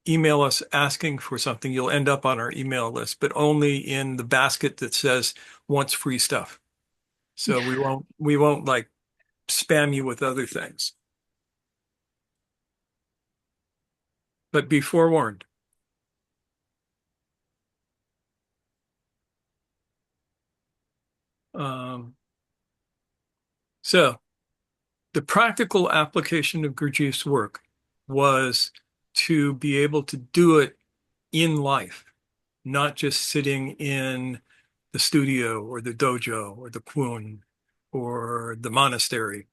email us asking for something, you'll end up on our email list, but only in the basket that says wants free stuff. So we won't like spam you with other things. But be forewarned. So the practical application of Gurdjieff's work was to be able to do it in life, not just sitting in the studio or the dojo or the kwun or the monastery.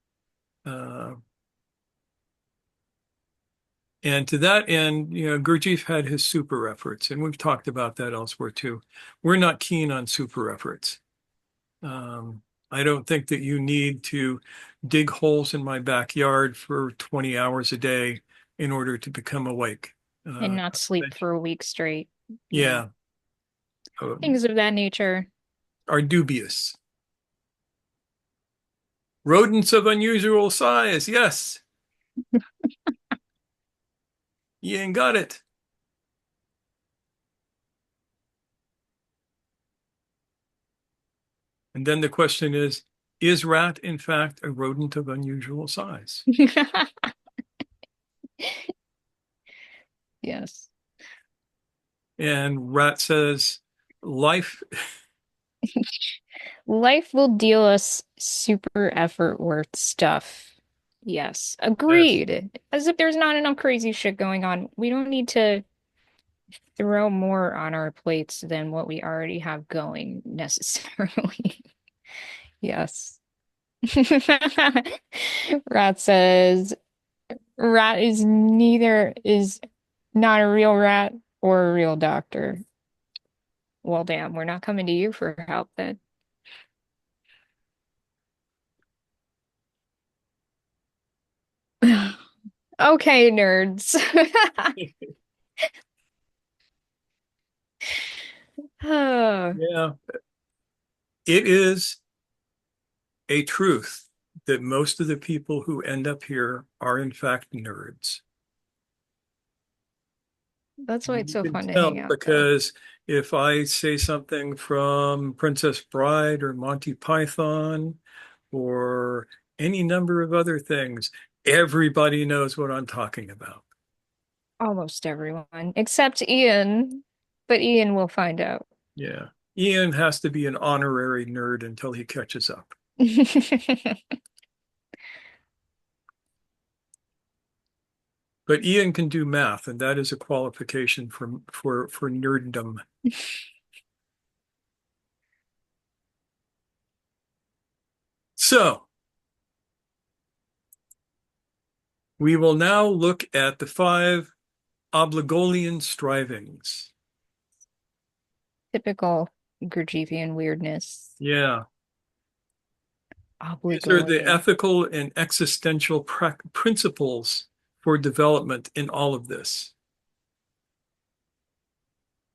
And to that end, Gurdjieff had his super efforts, and we've talked about that elsewhere too. We're not keen on super efforts. I don't think that you need to dig holes in my backyard for 20 hours a day in order to become awake. And not sleep for a week straight. Yeah. Things of that nature are dubious. Rodents of unusual size, yes. Ian got it. And then the question is rat in fact a rodent of unusual size? Yes. And rat says, life will deal us super effort worth stuff. Yes. Agreed. Yes. As if there's not enough crazy shit going on. We don't need to throw more on our plates than what we already have going necessarily. Yes. Rat says, rat is not a real rat or a real doctor. Well, damn, we're not coming to you for help then. Okay, nerds. Yeah. It is a truth that most of the people who end up here are in fact nerds. That's why it's so fun to hang out. Because if I say something from Princess Bride or Monty Python or any number of other things, everybody knows what I'm talking about. Almost everyone, except Ian, but Ian will find out. Yeah. Ian has to be an honorary nerd until he catches up. But Ian can do math, and that is a qualification for nerddom. So we will now look at the 5 Obligolian strivings. Typical Gurdjieffian weirdness. Yeah. These are the ethical and existential principles for development in all of this.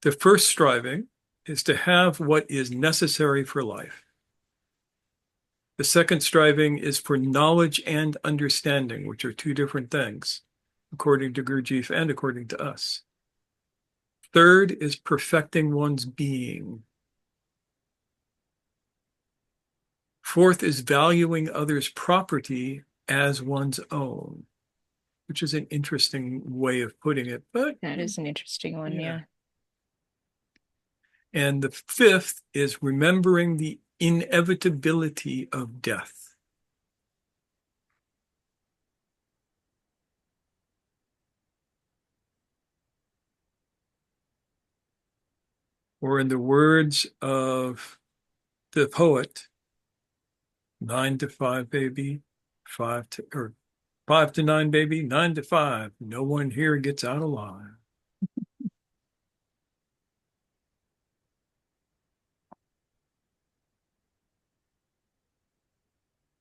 The first striving is to have what is necessary for life. The second striving is for knowledge and understanding, which are two different things, according to Gurdjieff and according to us. Third is perfecting one's being. Fourth is valuing others' property as one's own, which is an interesting way of putting it, but That is an interesting one, yeah. And the fifth is remembering the inevitability of death. Or in the words of the poet, 9 to 5, baby, 5 to 9, baby, 9 to 5. No one here gets out alive.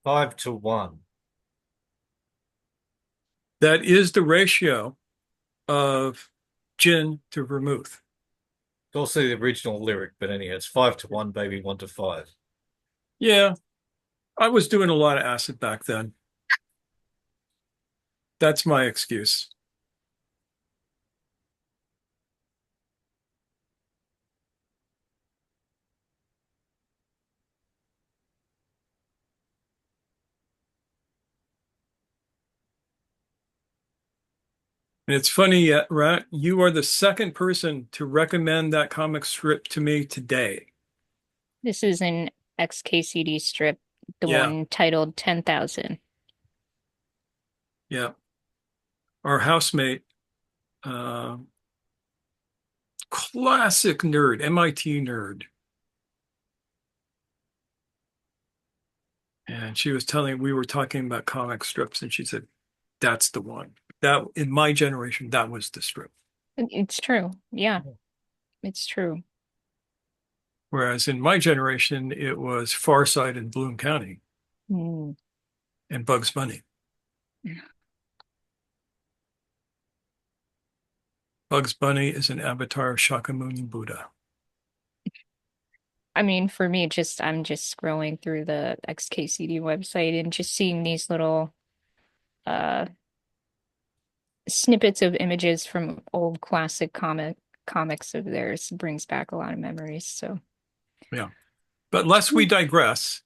Five to one. That is the ratio of gin to vermouth. It's also the original lyric, but anyhow, it's 5 to 1, baby, 1 to 5. Yeah, I was doing a lot of acid back then. That's my excuse. And it's funny, Rat, you are the second person to recommend that comic strip to me today. This is an XKCD strip, the Yeah. one titled 10,000. Yeah. Our housemate, classic nerd, MIT nerd. And she was we were talking about comic strips, and she said, that's the one. That in my generation, that was the strip. It's true. Yeah, it's true. Whereas in my generation, it was Far Side and Bloom County Mm. and Bugs Bunny. Bugs Bunny is an avatar of Shakyamuni Buddha. I mean, for me, I'm just scrolling through the XKCD website and just seeing these little uh snippets of images from old classic comics of theirs brings back a lot of memories. So Yeah. But lest we digress,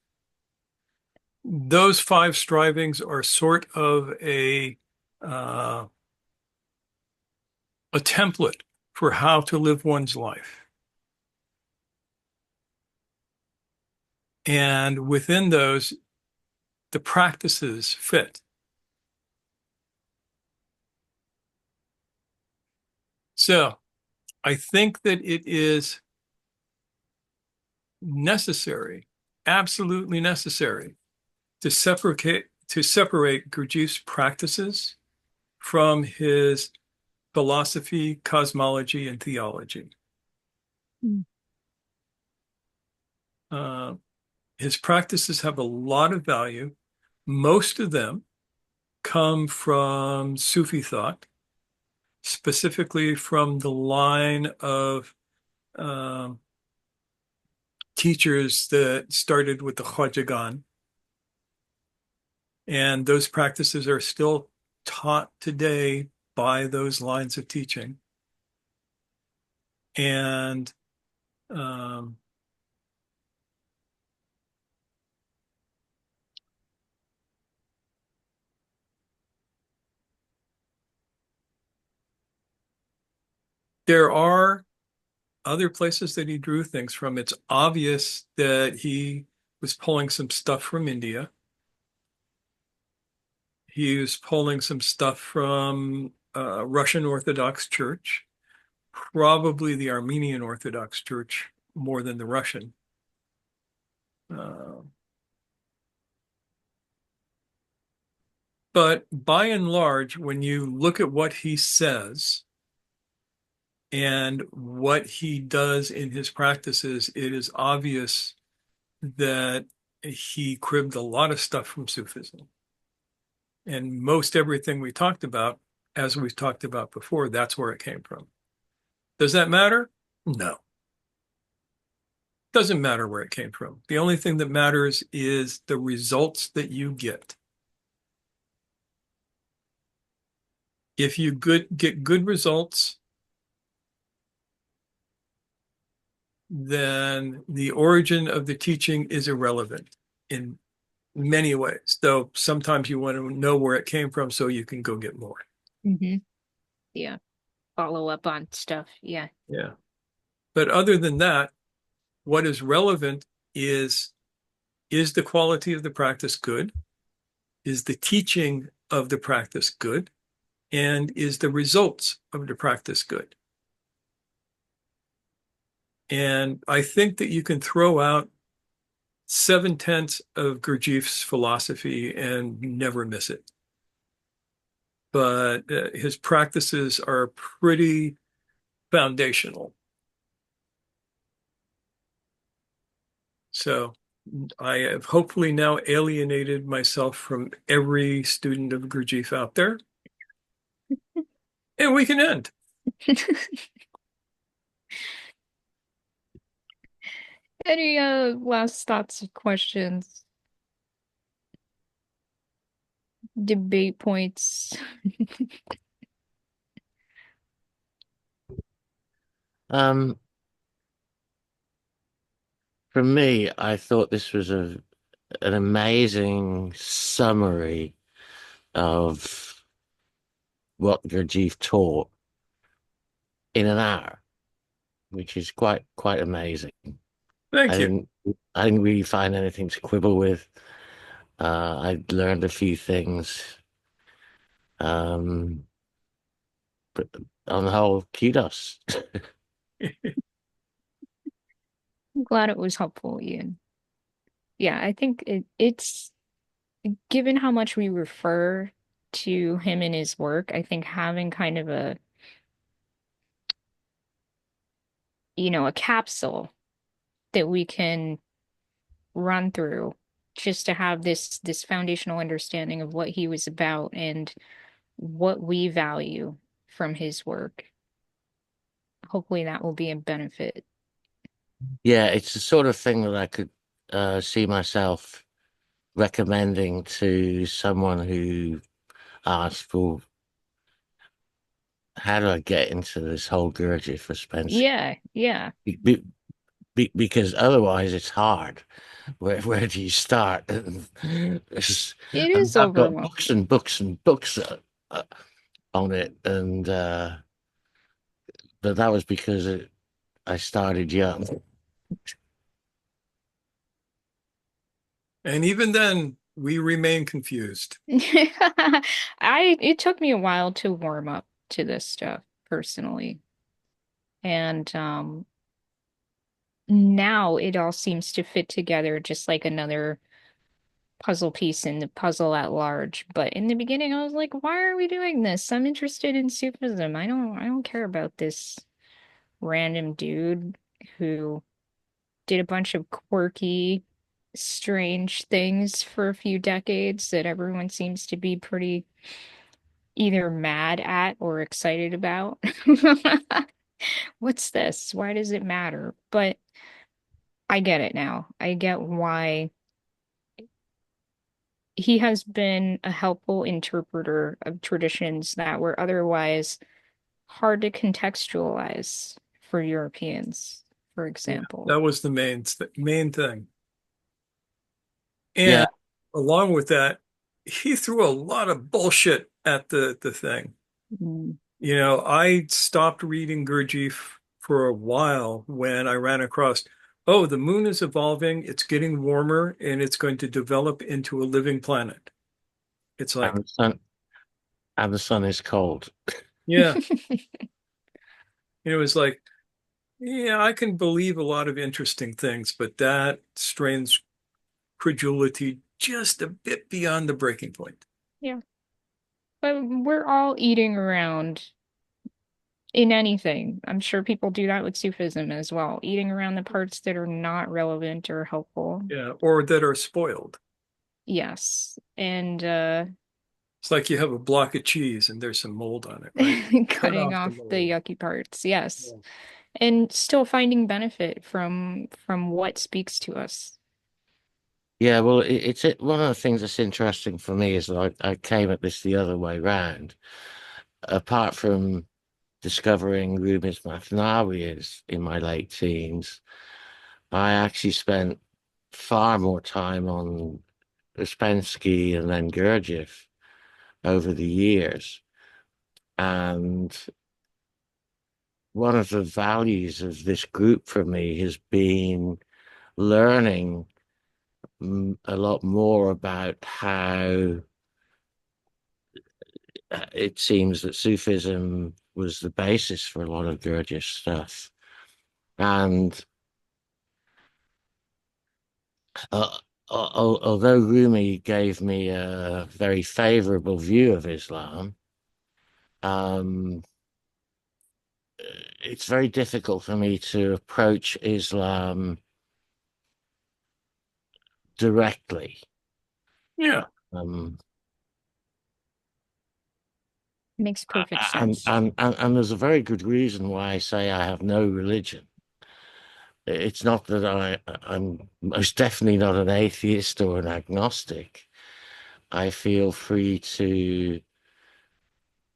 those 5 strivings are sort of a template for how to live one's life. And within those, the practices fit. So I think that it is necessary, absolutely necessary, to separate Gurdjieff's practices from his philosophy, cosmology, and theology. Mm. His practices have a lot of value. Most of them come from Sufi thought, specifically from the line of teachers that started with the Khwajagan. And those practices are still taught today by those lines of teaching. And there are other places that he drew things from. It's obvious that he was pulling some stuff from India. He was pulling some stuff from Russian Orthodox Church, probably the Armenian Orthodox Church more than the Russian. But by and large, when you look at what he says and what he does in his practices, it is obvious that he cribbed a lot of stuff from Sufism. And most everything we talked about, as we've talked about before, that's where it came from. Does that matter? No, doesn't matter where it came from. The only thing that matters is the results that you get. If you get good results, then the origin of the teaching is irrelevant in many ways, though sometimes you want to know where it came from so you can go get more. Hmm. Yeah. Follow up on stuff. Yeah. Yeah. But other than that, what is relevant is the quality of the practice good? Is the teaching of the practice good? And is the results of the practice good? And I think that you can throw out 7/10 of Gurdjieff's philosophy and never miss it. But his practices are pretty foundational. So I have hopefully now alienated myself from every student of Gurdjieff out there, and we can end. Any last thoughts or questions? Debate points? Um, for me, I thought this was an amazing summary of what Gurdjieff taught in an hour, which is quite amazing. Thank I you. didn't I didn't really find anything to quibble with. I learned a few things. Um, but on the whole, kudos. I'm glad it was helpful, Ian. Yeah, I think it's given how much we refer to him and his work, I think having kind of a, a capsule that we can run through just to have this foundational understanding of what he was about and what we value from his work. Hopefully that will be a benefit. Yeah, it's the sort of thing that I could see myself recommending to someone who asks, well, how do I get into this whole Gurdjieff for Spencer? Yeah, yeah. Because otherwise it's hard. Where do you start? And It is I've got overwhelming. books and books and books on it, and but that was because I started young. And even then, we remain confused. It took me a while to warm up to this stuff personally. And now it all seems to fit together just like another puzzle piece in the puzzle at large. But in the beginning I was like, why are we doing this? I'm interested in Sufism. I don't care about this random dude who did a bunch of quirky, strange things for a few decades that everyone seems to be pretty either mad at or excited about. What's this? Why does it matter? But I get it now. I get why he has been a helpful interpreter of traditions that were otherwise hard to contextualize for Europeans, for Yeah, example. that was the main thing. Yeah, And along with that, he threw a lot of bullshit at the thing. Mm. I stopped reading Gurdjieff for a while when I ran across, oh, the moon is evolving, it's getting warmer, and it's going to develop into a living planet. It's and like, the sun is cold. yeah, it was like, yeah, I can believe a lot of interesting things, but that strains credulity just a bit beyond the breaking point. Yeah. But we're all eating around in anything. I'm sure people do that with Sufism as well, eating around the parts that are not relevant or helpful. Yeah, or that are spoiled. Yes. And It's like you have a block of cheese and there's some mold on it, right? Cut cutting off the off the mold. yucky parts. Yes. Yeah. and still finding benefit from what speaks to us. Yeah, well, one of the things that's interesting for me is that I came at this the other way round. Apart from discovering Rubens Mathnawias in my late teens, I actually spent far more time on Uspensky and then Gurdjieff over the years. And one of the values of this group for me has been learning a lot more about how it seems that Sufism was the basis for a lot of Gurdjieff stuff. And uh, although Rumi gave me a very favorable view of Islam, um, it's very difficult for me to approach Islam directly. Yeah. Um, Makes perfect sense. and there's a very good reason why I say I have no religion. It's not that I'm most definitely not an atheist or an agnostic. I feel free to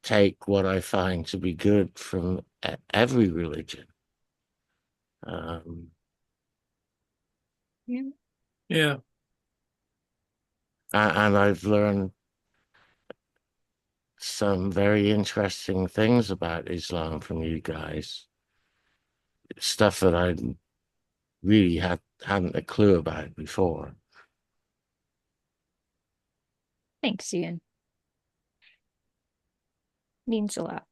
take what I find to be good from every religion. Um, Yeah. Yeah. and I've learned some very interesting things about Islam from you guys. Stuff that I really hadn't a clue about before. Thanks, Ian. Means a lot.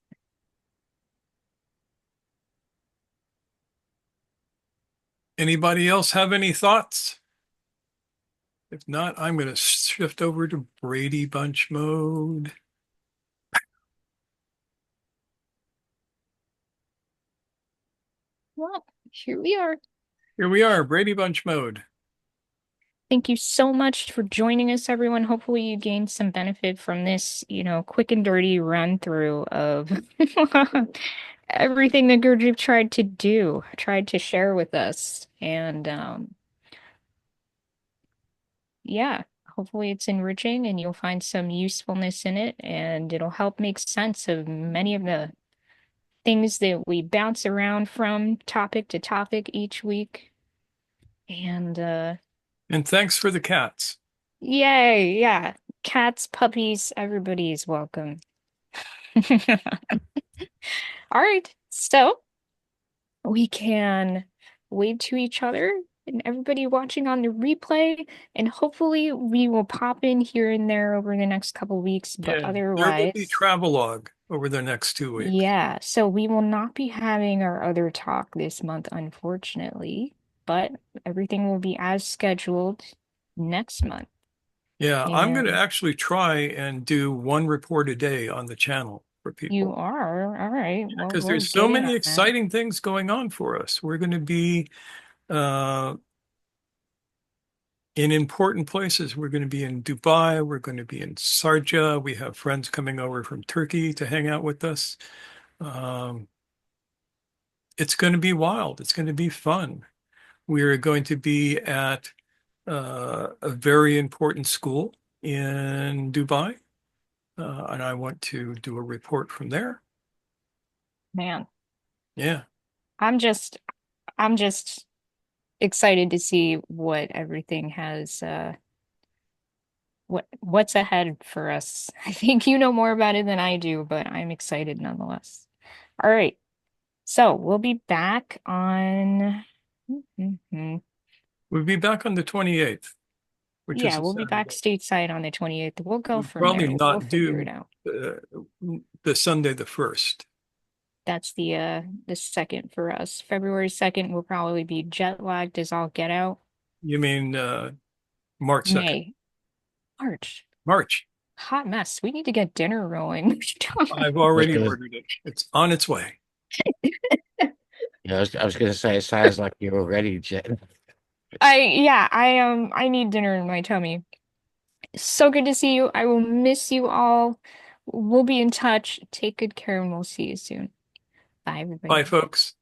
Anybody else have any thoughts? If not, I'm going to shift over to Brady Bunch mode. Well, here we are. Here we are, Brady Bunch mode. Thank you so much for joining us, everyone. Hopefully you gained some benefit from this, quick and dirty run through of everything that Gurdjieff tried to share with us. And yeah, hopefully it's enriching and you'll find some usefulness in it and it'll help make sense of many of the things that we bounce around from topic to topic each week. And And thanks for the cats. yay, yeah. Cats, puppies, everybody's welcome. All right, so we can wave to each other and everybody watching on the replay, and hopefully we will pop in here and there over the next couple weeks, but Yeah, there will be otherwise, travelogue over the next 2 weeks. yeah, so we will not be having our other talk this month, unfortunately, but everything will be as scheduled next month. Yeah, I'm going to And actually try and do one report a day on the channel for you people are, all right, well, because we'll there's so get in many on that. exciting things going on for us. We're going to be uh, in important places. We're going to be in Dubai. We're going to be in Sharjah. We have friends coming over from Turkey to hang out with us. Um, it's going to be wild. It's going to be fun. We're going to be at a very important school in Dubai, and I want to do a report from there. Man, Yeah. I'm just I'm just excited to see what everything has what's ahead for us. I think you know more about it than I do, but I'm excited nonetheless. All right. So we'll be back on Mhm. We'll be back on the 28th, which is Yeah, a we'll be back Saturday. stateside on the 28th. We'll go We'll from probably there. We'll not figure it do out. uh, the Sunday the 1st. That's the second for us. February 2nd will probably be jet lagged as all get out. You mean March 2nd? May. March. March. Hot mess. We need to get dinner rolling. I've I was already gonna, ordered it. It's on its way. yeah, I was gonna say it sounds like you're already jet. I need dinner in my tummy. So good to see you. I will miss you all. We'll be in touch. Take good care and we'll see you soon. Bye, Bye, everybody. folks.